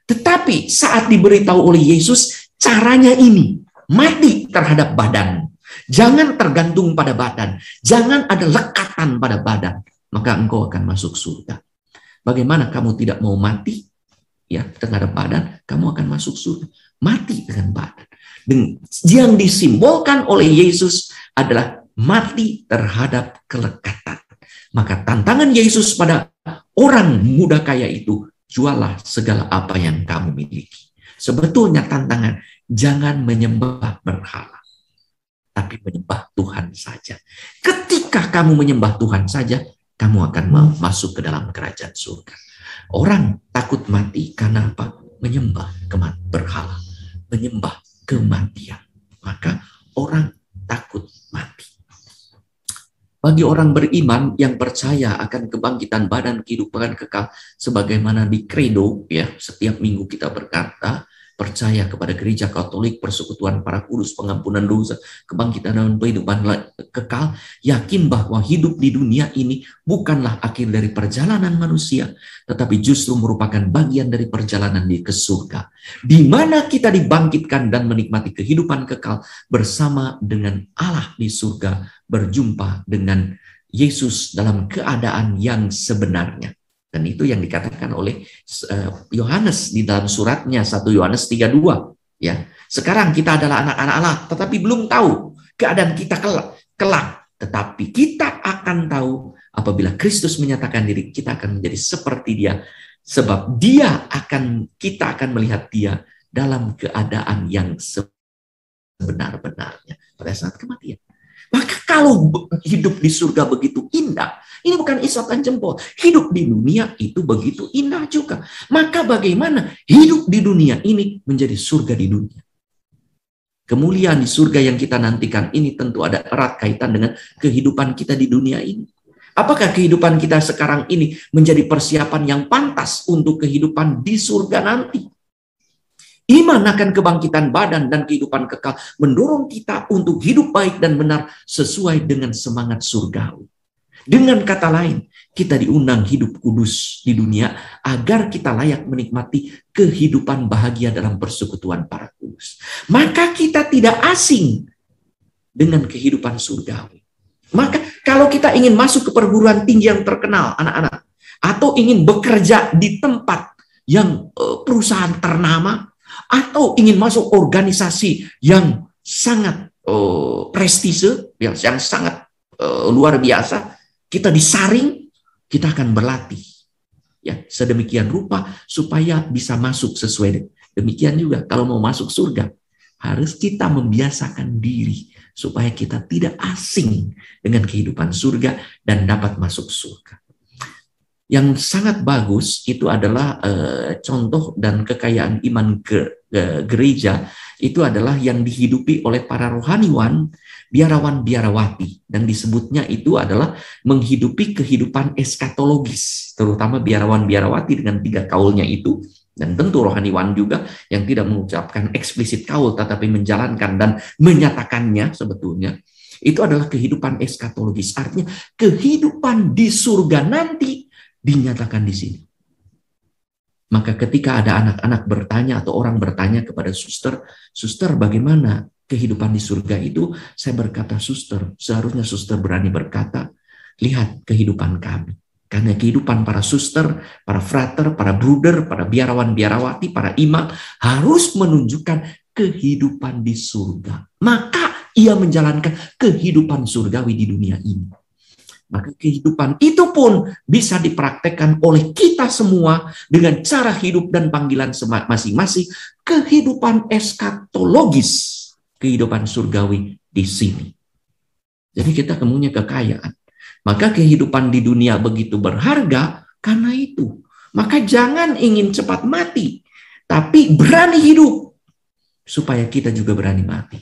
Tetapi saat diberitahu oleh Yesus caranya ini, mati terhadap badan. Jangan tergantung pada badan, jangan ada lekatan pada badan, maka engkau akan masuk surga. Bagaimana kamu tidak mau mati? Ya, terhadap badan, kamu akan masuk surga. Mati dengan badan. Dan yang disimbolkan oleh Yesus adalah mati terhadap kelekatan. Maka tantangan Yesus pada orang muda kaya itu, jualah segala apa yang kamu miliki. Sebetulnya tantangan, jangan menyembah berhala, tapi menyembah Tuhan saja. Ketika kamu menyembah Tuhan saja, kamu akan masuk ke dalam kerajaan surga. Orang takut mati karena apa? Menyembah berhala, menyembah kematian. Maka orang takut mati. Bagi orang beriman yang percaya akan kebangkitan badan kehidupan kekal, sebagaimana di Credo, ya setiap minggu kita berkata, percaya kepada gereja Katolik, persekutuan para kudus, pengampunan dosa, kebangkitan dan kehidupan kekal, yakin bahwa hidup di dunia ini bukanlah akhir dari perjalanan manusia, tetapi justru merupakan bagian dari perjalanan ke surga, di mana kita dibangkitkan dan menikmati kehidupan kekal bersama dengan Allah di surga, berjumpa dengan Yesus dalam keadaan yang sebenarnya. Dan itu yang dikatakan oleh Yohanes di dalam suratnya 1 Yohanes 3:2. Ya, sekarang kita adalah anak-anak Allah, tetapi belum tahu keadaan kita kelak. Tetapi kita akan tahu apabila Kristus menyatakan diri, kita akan menjadi seperti Dia, sebab kita akan melihat Dia dalam keadaan yang sebenar-benarnya pada saat kematian. Maka kalau hidup di surga begitu indah, ini bukan isapan jempol. Hidup di dunia itu begitu indah juga. Maka bagaimana hidup di dunia ini menjadi surga di dunia? Kemuliaan di surga yang kita nantikan ini tentu ada erat kaitan dengan kehidupan kita di dunia ini. Apakah kehidupan kita sekarang ini menjadi persiapan yang pantas untuk kehidupan di surga nanti? Iman akan kebangkitan badan dan kehidupan kekal mendorong kita untuk hidup baik dan benar sesuai dengan semangat surgawi. Dengan kata lain, kita diundang hidup kudus di dunia agar kita layak menikmati kehidupan bahagia dalam persekutuan para kudus. Maka kita tidak asing dengan kehidupan surgawi. Maka kalau kita ingin masuk ke perguruan tinggi yang terkenal, anak-anak, atau ingin bekerja di tempat yang perusahaan ternama, atau ingin masuk organisasi yang sangat prestise, yang sangat luar biasa, kita disaring, kita akan berlatih ya sedemikian rupa supaya bisa masuk sesuai. Demikian juga kalau mau masuk surga, harus kita membiasakan diri supaya kita tidak asing dengan kehidupan surga dan dapat masuk surga. Yang sangat bagus itu adalah contoh dan kekayaan iman gereja itu adalah yang dihidupi oleh para rohaniwan, biarawan-biarawati, dan disebutnya itu adalah menghidupi kehidupan eskatologis, terutama biarawan-biarawati dengan 3 kaulnya itu, dan tentu rohaniwan juga yang tidak mengucapkan eksplisit kaul tetapi menjalankan dan menyatakannya sebetulnya. Itu adalah kehidupan eskatologis, artinya kehidupan di surga nanti dinyatakan di sini. Maka ketika ada anak-anak bertanya atau orang bertanya kepada suster, bagaimana kehidupan di surga itu? Saya berkata, suster, seharusnya suster berani berkata, lihat kehidupan kami. Karena kehidupan para suster, para frater, para bruder, para biarawan-biarawati, para imam harus menunjukkan kehidupan di surga. Maka ia menjalankan kehidupan surgawi di dunia ini. Maka kehidupan itu pun bisa dipraktekkan oleh kita semua dengan cara hidup dan panggilan masing-masing, kehidupan eskatologis, kehidupan surgawi di sini. Jadi kita kemunya kekayaan. Maka kehidupan di dunia begitu berharga karena itu. Maka jangan ingin cepat mati, tapi berani hidup supaya kita juga berani mati.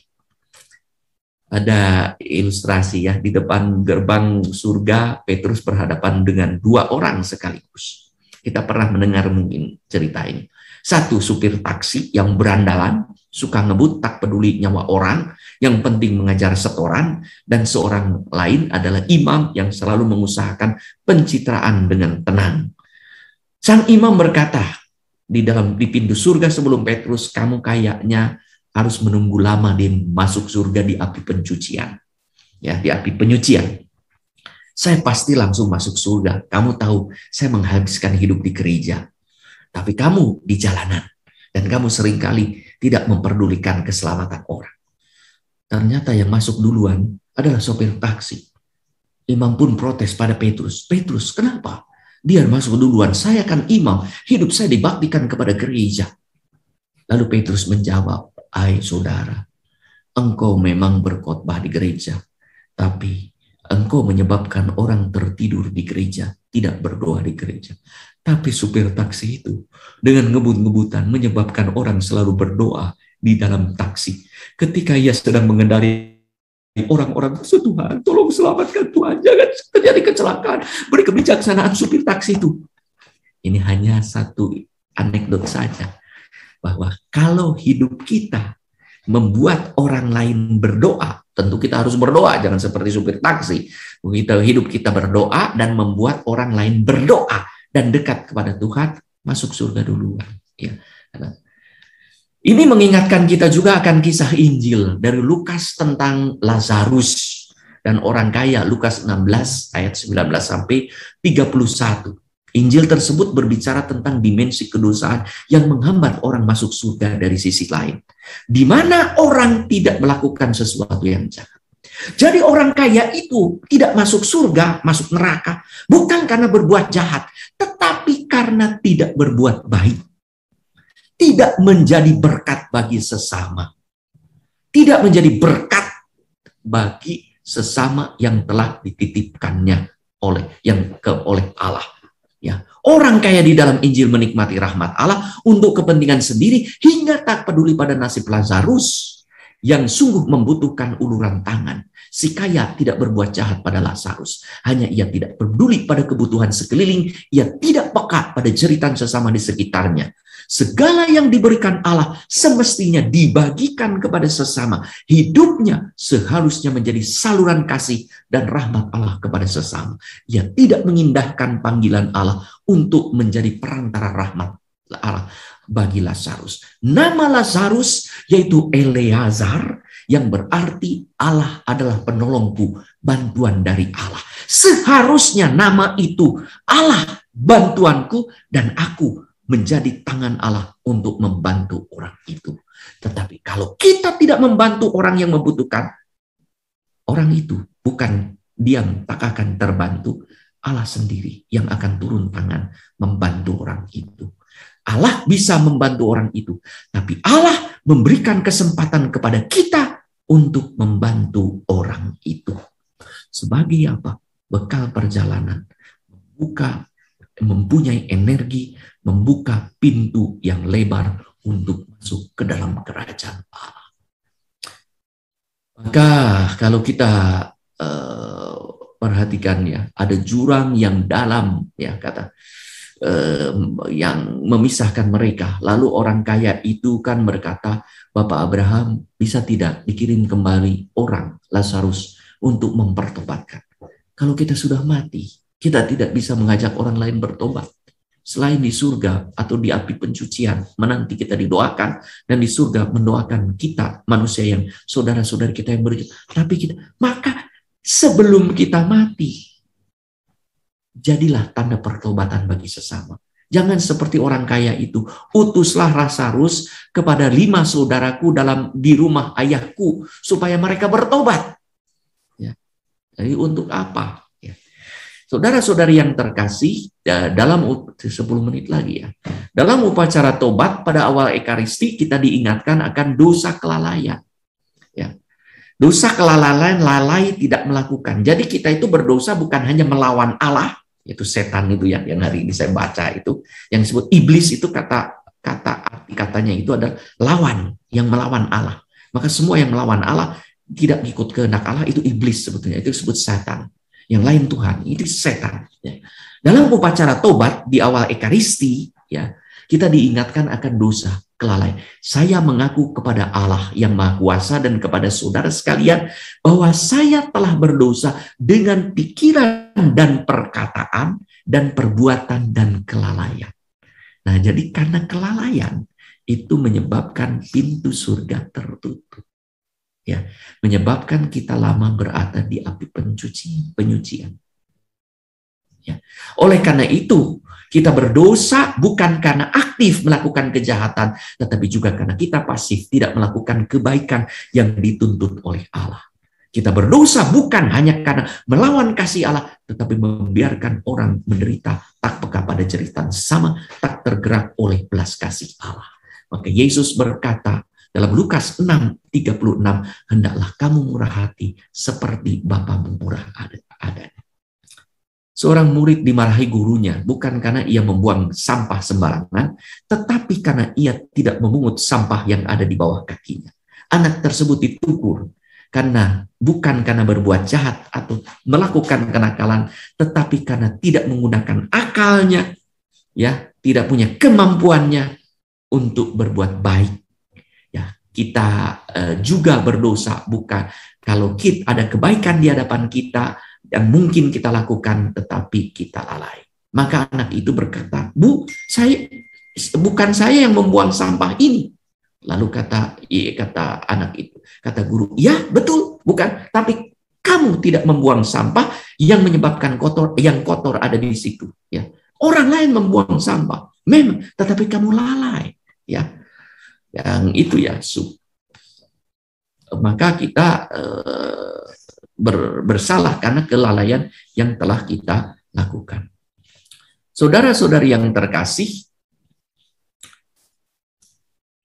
Ada ilustrasi ya, di depan gerbang surga Petrus berhadapan dengan 2 orang sekaligus. Kita pernah mendengar mungkin cerita ini. Satu, supir taksi yang berandalan, suka ngebut, tak peduli nyawa orang, yang penting mengajar setoran, dan seorang lain adalah imam yang selalu mengusahakan pencitraan dengan tenang. Sang imam berkata di pintu surga sebelum Petrus, kamu kayaknya harus menunggu lama dia masuk surga di api pencucian. Ya, di api penyucian. Saya pasti langsung masuk surga. Kamu tahu, saya menghabiskan hidup di gereja. Tapi kamu di jalanan. Dan kamu seringkali tidak memperdulikan keselamatan orang. Ternyata yang masuk duluan adalah sopir taksi. Imam pun protes pada Petrus. Petrus, kenapa? Dia masuk duluan. Saya kan imam. Hidup saya dibaktikan kepada gereja. Lalu Petrus menjawab, hai saudara, engkau memang berkhotbah di gereja, tapi engkau menyebabkan orang tertidur di gereja, tidak berdoa di gereja. Tapi supir taksi itu dengan ngebut-ngebutan menyebabkan orang selalu berdoa di dalam taksi. Ketika ia sedang mengendari orang-orang, Tuhan, tolong selamatkan Tuhan, jangan terjadi kecelakaan. Beri kebijaksanaan supir taksi itu. Ini hanya satu anekdot saja. bahwa kalau hidup kita membuat orang lain berdoa, tentu kita harus berdoa, jangan seperti supir taksi. Hidup kita berdoa dan membuat orang lain berdoa dan dekat kepada Tuhan, masuk surga duluan. Ya. Ini mengingatkan kita juga akan kisah Injil dari Lukas tentang Lazarus dan orang kaya, Lukas 16 ayat 19 sampai 31. Injil tersebut berbicara tentang dimensi kedosaan yang menghambat orang masuk surga dari sisi lain, di mana orang tidak melakukan sesuatu yang jahat. Jadi orang kaya itu tidak masuk surga, masuk neraka, bukan karena berbuat jahat, tetapi karena tidak berbuat baik. Tidak menjadi berkat bagi sesama. Tidak menjadi berkat bagi sesama yang telah dititipkannya oleh Allah. Ya, orang kaya di dalam Injil menikmati rahmat Allah untuk kepentingan sendiri hingga tak peduli pada nasib Lazarus yang sungguh membutuhkan uluran tangan. Si kaya tidak berbuat jahat pada Lazarus, hanya ia tidak peduli pada kebutuhan sekeliling, ia tidak peka pada jeritan sesama di sekitarnya. Segala yang diberikan Allah semestinya dibagikan kepada sesama. Hidupnya seharusnya menjadi saluran kasih dan rahmat Allah kepada sesama. Ia tidak mengindahkan panggilan Allah untuk menjadi perantara rahmat Allah bagi Lazarus. Nama Lazarus yaitu Eleazar, yang berarti Allah adalah penolongku, bantuan dari Allah. Seharusnya nama itu Allah bantuanku dan aku menjadi tangan Allah untuk membantu orang itu. Tetapi kalau kita tidak membantu orang yang membutuhkan, orang itu bukan diam, tak akan terbantu. Allah sendiri yang akan turun tangan membantu orang itu. Allah bisa membantu orang itu, tapi Allah memberikan kesempatan kepada kita untuk membantu orang itu. Sebagai apa? Bekal perjalanan, mempunyai energi, membuka pintu yang lebar untuk masuk ke dalam kerajaan Allah. Maka kalau kita perhatikan ya, ada jurang yang dalam ya kata yang memisahkan mereka. Lalu orang kaya itu kan berkata, Bapak Abraham, bisa tidak dikirim kembali orang Lazarus untuk mempertobatkan? Kalau kita sudah mati, kita tidak bisa mengajak orang lain bertobat. Selain di surga atau di api pencucian, menanti kita didoakan, dan di surga mendoakan kita, manusia yang saudara-saudara kita yang beriman. Tapi kita, maka sebelum kita mati, jadilah tanda pertobatan bagi sesama. Jangan seperti orang kaya itu, utuslah Lazarus kepada 5 saudaraku di rumah ayahku supaya mereka bertobat. Ya. Jadi untuk apa? Ya. Saudara-saudari yang terkasih, dalam 10 menit lagi ya. Dalam upacara tobat pada awal Ekaristi kita diingatkan akan dosa kelalaian. Ya. Dosa kelalaian, lalai tidak melakukan. Jadi kita itu berdosa bukan hanya melawan Allah, itu setan itu yang hari ini saya baca itu, yang disebut iblis itu arti katanya itu adalah lawan, yang melawan Allah. Maka semua yang melawan Allah tidak ikut kehendak Allah itu iblis sebetulnya, itu disebut setan. Yang lain Tuhan, itu setan. Ya. Dalam upacara tobat di awal Ekaristi, ya, kita diingatkan akan dosa kelalaian. Saya mengaku kepada Allah yang Maha Kuasa dan kepada saudara sekalian bahwa saya telah berdosa dengan pikiran dan perkataan dan perbuatan dan kelalaian. Nah, jadi karena kelalaian itu menyebabkan pintu surga tertutup. Ya, menyebabkan kita lama berada di api penyucian. Ya. Oleh karena itu, kita berdosa bukan karena aktif melakukan kejahatan, tetapi juga karena kita pasif tidak melakukan kebaikan yang dituntut oleh Allah. Kita berdosa bukan hanya karena melawan kasih Allah, tetapi membiarkan orang menderita, tak peka pada jeritan sama, tak tergerak oleh belas kasih Allah. Maka Yesus berkata dalam Lukas 6:36, hendaklah kamu murah hati seperti Bapamu murah adanya. Seorang murid dimarahi gurunya bukan karena ia membuang sampah sembarangan, tetapi karena ia tidak memungut sampah yang ada di bawah kakinya. Anak tersebut ditegur bukan karena berbuat jahat atau melakukan kenakalan, tetapi karena tidak menggunakan akalnya, ya, tidak punya kemampuannya untuk berbuat baik. Ya, kita juga berdosa, bukan kalau kita ada kebaikan di hadapan kita yang mungkin kita lakukan, tetapi kita lalai. Maka anak itu berkata, Bu, bukan saya yang membuang sampah ini. Lalu kata anak itu, kata guru, ya betul, bukan, tapi kamu tidak membuang sampah yang menyebabkan yang kotor ada di situ. Ya, orang lain membuang sampah, memang, tetapi kamu lalai. Ya, yang itu ya, maka kita bersalah karena kelalaian yang telah kita lakukan. Saudara-saudari yang terkasih,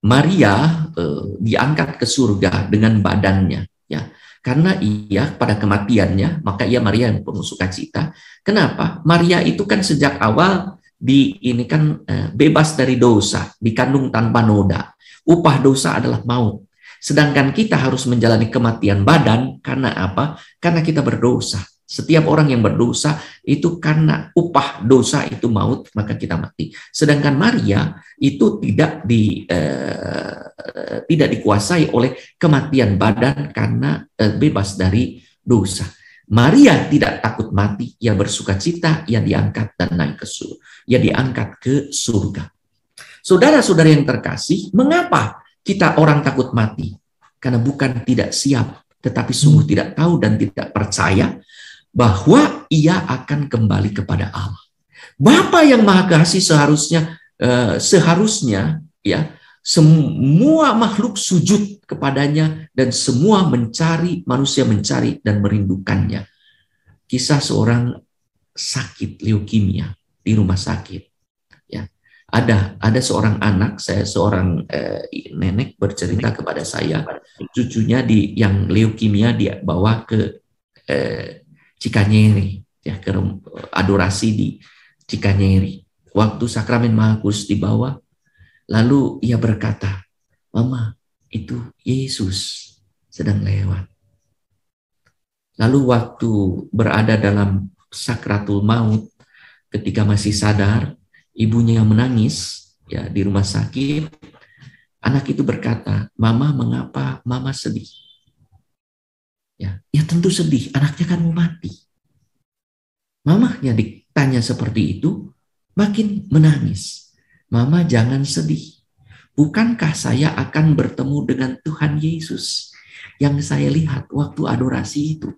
Maria diangkat ke surga dengan badannya, ya, karena ia pada kematiannya, maka ia Maria yang penuh sukacita. Kenapa? Maria itu kan sejak awal ini kan bebas dari dosa, dikandung tanpa noda. Upah dosa adalah maut. Sedangkan kita harus menjalani kematian badan karena apa? Karena kita berdosa. Setiap orang yang berdosa itu karena upah dosa itu maut, maka kita mati. Sedangkan Maria itu tidak dikuasai oleh kematian badan karena bebas dari dosa. Maria tidak takut mati, ia bersukacita, ia diangkat dan naik ke surga. Ia diangkat ke surga. Saudara-saudara yang terkasih, mengapa kita orang takut mati? Karena bukan tidak siap, tetapi sungguh tidak tahu dan tidak percaya bahwa ia akan kembali kepada Allah. Bapa yang Maha Kasih seharusnya ya semua makhluk sujud kepadanya dan semua manusia mencari dan merindukannya. Kisah seorang sakit leukemia di rumah sakit. Ya, ada seorang anak, seorang nenek bercerita kepada saya, cucunya yang leukemia dia bawa ke Cikanyeri, ya, ke adorasi di Cikanyeri. Waktu sakramen Maha Kudus dibawa, lalu ia berkata, Mama, itu Yesus sedang lewat. Lalu waktu berada dalam sakratul maut, ketika masih sadar, ibunya menangis ya di rumah sakit. Anak itu berkata, Mama, mengapa Mama sedih? Ya tentu sedih, anaknya kan mau mati. Mamanya ditanya seperti itu, makin menangis. Mama, jangan sedih. Bukankah saya akan bertemu dengan Tuhan Yesus yang saya lihat waktu adorasi itu?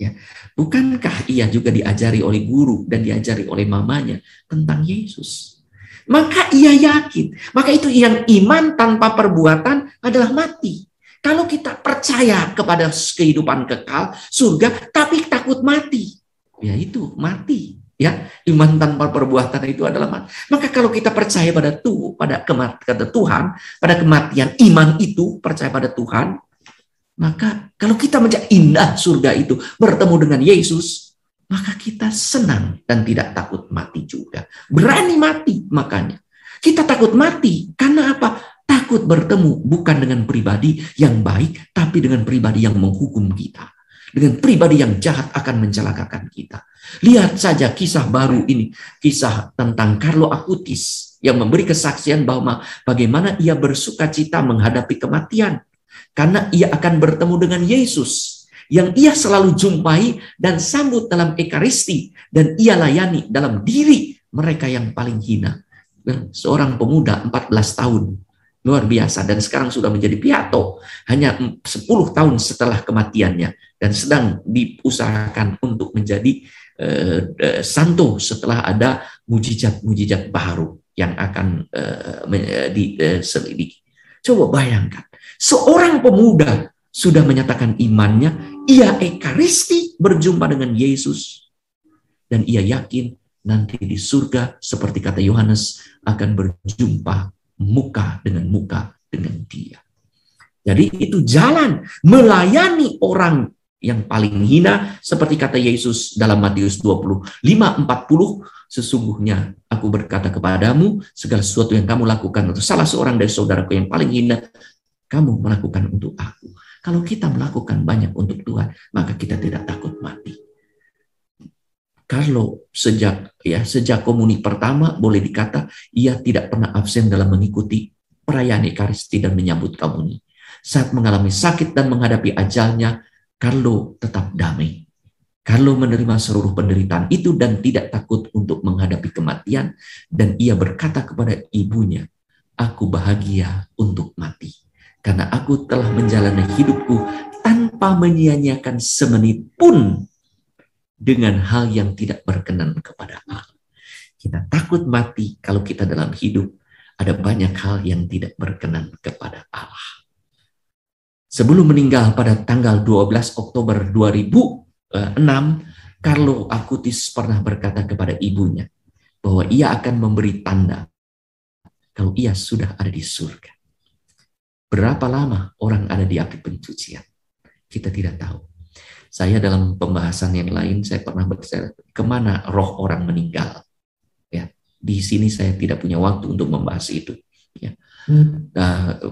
Ya, bukankah ia juga diajari oleh guru dan diajari oleh mamanya tentang Yesus? Maka ia yakin. Maka itu yang iman tanpa perbuatan adalah mati. Kalau kita percaya kepada kehidupan kekal, surga, tapi takut mati, ya itu mati. Ya, iman tanpa perbuatan itu adalah mati. Maka kalau kita percaya pada Tuhan, pada kematian, iman itu percaya pada Tuhan, maka kalau kita menjadi indah surga itu bertemu dengan Yesus, maka kita senang dan tidak takut mati juga. Berani mati makanya. Kita takut mati karena apa? Takut bertemu bukan dengan pribadi yang baik, tapi dengan pribadi yang menghukum kita. Dengan pribadi yang jahat akan mencelakakan kita. Lihat saja kisah baru ini, kisah tentang Carlo Acutis yang memberi kesaksian bahwa bagaimana ia bersukacita menghadapi kematian. Karena ia akan bertemu dengan Yesus yang ia selalu jumpai dan sambut dalam Ekaristi. Dan ia layani dalam diri mereka yang paling hina. Dan seorang pemuda 14 tahun. Luar biasa, dan sekarang sudah menjadi piato hanya 10 tahun setelah kematiannya dan sedang diusahakan untuk menjadi santo setelah ada mujizat-mujizat baru yang akan diselidiki. Coba bayangkan, seorang pemuda sudah menyatakan imannya, ia Ekaristi berjumpa dengan Yesus dan ia yakin nanti di surga seperti kata Yohanes akan berjumpa muka dengan dia. Jadi itu jalan melayani orang yang paling hina seperti kata Yesus dalam Matius 25:40, sesungguhnya aku berkata kepadamu segala sesuatu yang kamu lakukan untuk salah seorang dari saudaraku yang paling hina, kamu melakukan untuk aku. Kalau kita melakukan banyak untuk Tuhan, maka kita tidak takut mati. Carlo sejak komuni pertama boleh dikata ia tidak pernah absen dalam mengikuti perayaan Ekaristi dan menyambut komuni. Saat mengalami sakit dan menghadapi ajalnya, Carlo tetap damai. Carlo menerima seluruh penderitaan itu dan tidak takut untuk menghadapi kematian, dan ia berkata kepada ibunya, "Aku bahagia untuk mati, karena aku telah menjalani hidupku tanpa menyia-nyiakan semenit pun dengan hal yang tidak berkenan kepada Allah." Kita takut mati kalau kita dalam hidup ada banyak hal yang tidak berkenan kepada Allah. Sebelum meninggal pada tanggal 12 Oktober 2006, Carlo Acutis pernah berkata kepada ibunya bahwa ia akan memberi tanda kalau ia sudah ada di surga. Berapa lama orang ada di api pencucian? Kita tidak tahu. Saya dalam pembahasan yang lain, saya pernah berbicara kemana roh orang meninggal. Ya, di sini saya tidak punya waktu untuk membahas itu. Ya.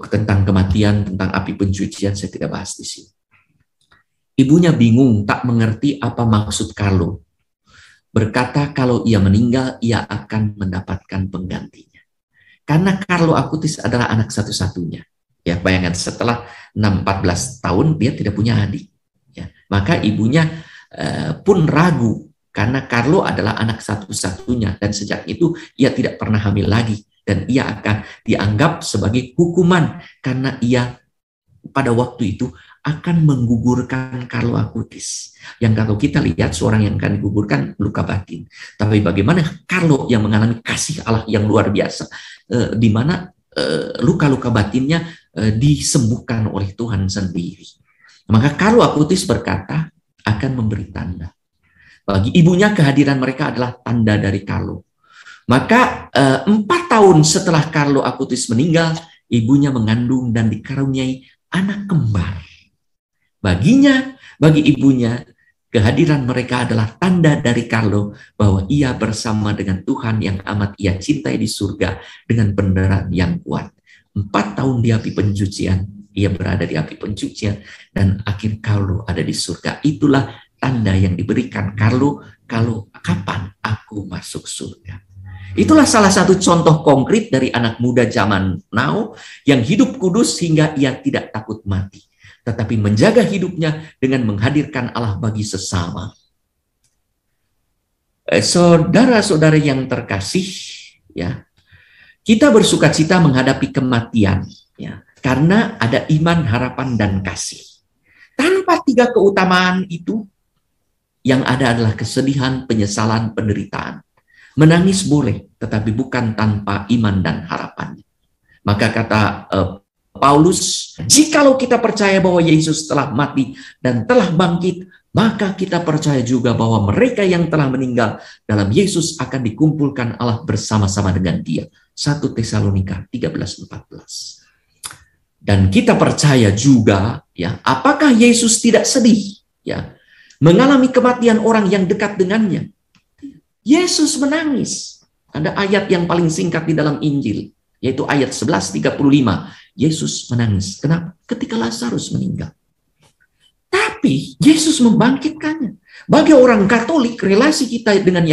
Tentang kematian, tentang api pencucian, saya tidak bahas di sini. Ibunya bingung, tak mengerti apa maksud Carlo. Berkata kalau ia meninggal, ia akan mendapatkan penggantinya. Karena Carlo Acutis adalah anak satu-satunya. Ya, bayangkan setelah 14 tahun dia tidak punya adik. Ya, maka ibunya pun ragu karena Carlo adalah anak satu-satunya dan sejak itu ia tidak pernah hamil lagi dan ia akan dianggap sebagai hukuman karena ia pada waktu itu akan menggugurkan Carlo Acutis. Yang kalau kita lihat seorang yang akan digugurkan luka batin. Tapi bagaimana Carlo yang mengalami kasih Allah yang luar biasa, di mana luka-luka batinnya disembuhkan oleh Tuhan sendiri. Maka Carlo Acutis berkata akan memberi tanda. Bagi ibunya kehadiran mereka adalah tanda dari Carlo. Maka 4 tahun setelah Carlo Acutis meninggal, ibunya mengandung dan dikaruniai anak kembar. Bagi ibunya, kehadiran mereka adalah tanda dari Carlo bahwa ia bersama dengan Tuhan yang amat ia cintai di surga dengan penderitaan yang kuat. 4 tahun di api pencucian, ia berada di api pencucian, dan akhir Carlo ada di surga. Itulah tanda yang diberikan Carlo, kalau kapan aku masuk surga. Itulah salah satu contoh konkret dari anak muda zaman now yang hidup kudus hingga ia tidak takut mati, tetapi menjaga hidupnya dengan menghadirkan Allah bagi sesama. Saudara-saudara yang terkasih, ya, kita bersukacita menghadapi kematian, ya, karena ada iman, harapan, dan kasih. Tanpa 3 keutamaan itu, yang ada adalah kesedihan, penyesalan, penderitaan. Menangis boleh, tetapi bukan tanpa iman dan harapan. Maka kata Paulus, jikalau kita percaya bahwa Yesus telah mati dan telah bangkit, maka kita percaya juga bahwa mereka yang telah meninggal dalam Yesus akan dikumpulkan Allah bersama-sama dengan Dia. 1 Tesalonika 13:14. Dan kita percaya juga, ya, apakah Yesus tidak sedih, ya, mengalami kematian orang yang dekat dengannya? Yesus menangis. Ada ayat yang paling singkat di dalam Injil, yaitu ayat 11:35. Yesus menangis. Kenapa? Ketika Lazarus meninggal. Tapi Yesus membangkitkannya. Bagi orang Katolik, relasi kita dengan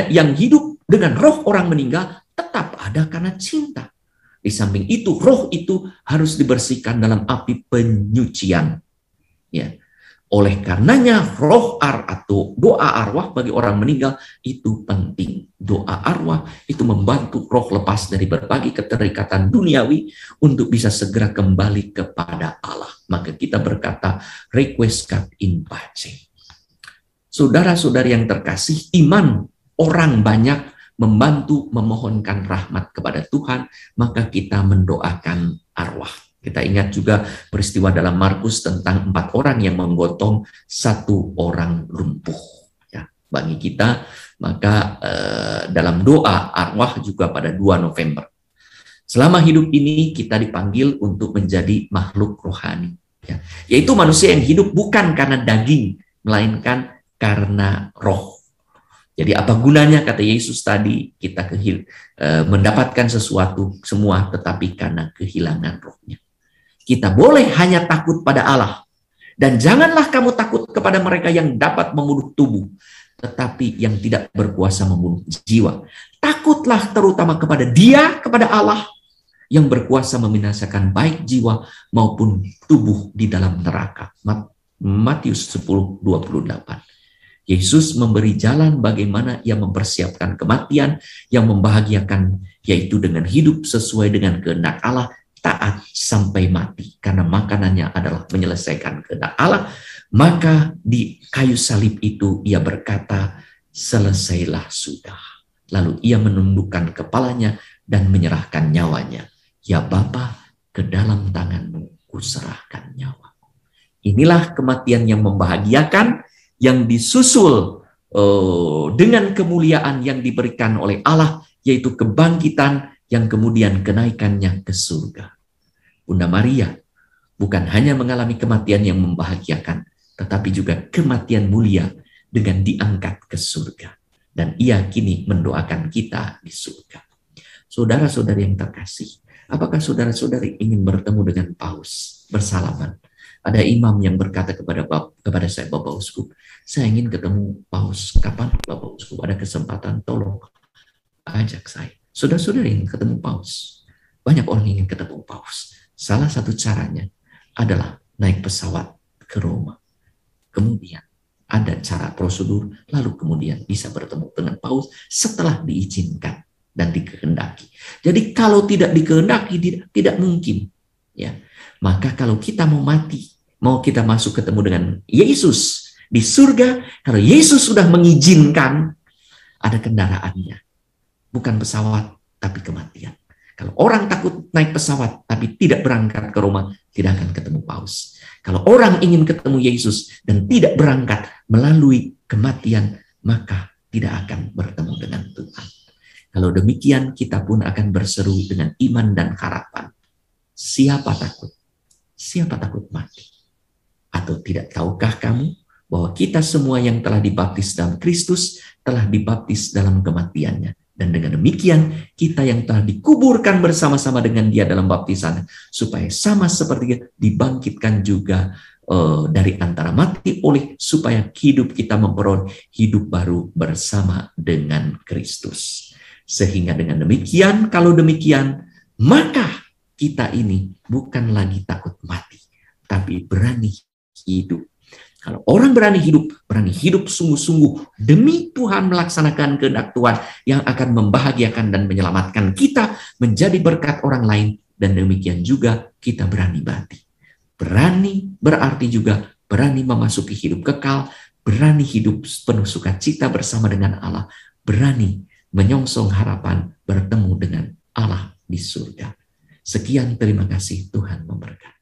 yang hidup dengan roh orang meninggal tetap ada karena cinta. Di samping itu, roh itu harus dibersihkan dalam api penyucian. Ya. Oleh karenanya, roh atau doa arwah bagi orang meninggal itu penting. Doa arwah itu membantu roh lepas dari berbagai keterikatan duniawi untuk bisa segera kembali kepada Allah. Maka kita berkata, requiescat in pace. Saudara-saudari yang terkasih, iman orang banyak membantu memohonkan rahmat kepada Tuhan, maka kita mendoakan arwah. Kita ingat juga peristiwa dalam Markus tentang 4 orang yang menggotong 1 orang lumpuh. Ya, bagi kita, maka dalam doa arwah juga pada 2 November. Selama hidup ini kita dipanggil untuk menjadi makhluk rohani. Ya, yaitu manusia yang hidup bukan karena daging, melainkan karena roh. Jadi apa gunanya, kata Yesus tadi, kita mendapatkan sesuatu semua tetapi karena kehilangan rohnya. Kita boleh hanya takut pada Allah. Dan janganlah kamu takut kepada mereka yang dapat membunuh tubuh, tetapi yang tidak berkuasa membunuh jiwa. Takutlah terutama kepada Dia, kepada Allah, yang berkuasa membinasakan baik jiwa maupun tubuh di dalam neraka. Matius 10:28. Yesus memberi jalan bagaimana Ia mempersiapkan kematian yang membahagiakan, yaitu dengan hidup sesuai dengan kehendak Allah, taat sampai mati, karena makanannya adalah menyelesaikan kehendak Allah. Maka di kayu salib itu Ia berkata, selesailah sudah. Lalu Ia menundukkan kepalanya dan menyerahkan nyawanya. Ya Bapa, ke dalam tangan-Mu kuserahkan nyawaku. Inilah kematian yang membahagiakan, yang disusul dengan kemuliaan yang diberikan oleh Allah, yaitu kebangkitan yang kemudian kenaikannya ke surga. Bunda Maria bukan hanya mengalami kematian yang membahagiakan, tetapi juga kematian mulia dengan diangkat ke surga. Dan Ia kini mendoakan kita di surga. Saudara-saudari yang terkasih, apakah saudara-saudari ingin bertemu dengan Paus, bersalaman? Ada imam yang berkata kepada saya, Bapak Uskup, saya ingin ketemu Paus. Kapan Bapak Uskup ada kesempatan, tolong ajak saya. Saudara-saudara ingin ketemu Paus. Banyak orang ingin ketemu Paus. Salah satu caranya adalah naik pesawat ke Roma. Kemudian ada cara prosedur, lalu kemudian bisa bertemu dengan Paus setelah diizinkan dan dikehendaki. Jadi kalau tidak dikehendaki, tidak mungkin. Ya, maka kalau kita mau mati, mau kita masuk ketemu dengan Yesus di surga, kalau Yesus sudah mengizinkan, ada kendaraannya. Bukan pesawat, tapi kematian. Kalau orang takut naik pesawat, tapi tidak berangkat ke Roma, tidak akan ketemu Paus. Kalau orang ingin ketemu Yesus dan tidak berangkat melalui kematian, maka tidak akan bertemu dengan Tuhan. Kalau demikian, kita pun akan berseru dengan iman dan harapan. Siapa takut? Siapa takut mati? Atau tidak tahukah kamu bahwa kita semua yang telah dibaptis dalam Kristus telah dibaptis dalam kematiannya? Dan dengan demikian kita yang telah dikuburkan bersama-sama dengan Dia dalam baptisan, supaya sama seperti Dia dibangkitkan juga dari antara mati, oleh supaya hidup kita memperoleh hidup baru bersama dengan Kristus. Sehingga dengan demikian, kalau demikian, maka kita ini bukan lagi takut mati, tapi berani hidup. Kalau orang berani hidup sungguh-sungguh demi Tuhan, melaksanakan kehendak Tuhan yang akan membahagiakan dan menyelamatkan kita menjadi berkat orang lain, dan demikian juga kita berani mati. Berani berarti juga berani memasuki hidup kekal, berani hidup penuh sukacita bersama dengan Allah, berani menyongsong harapan bertemu dengan Allah di surga. Sekian, terima kasih, Tuhan memberkati.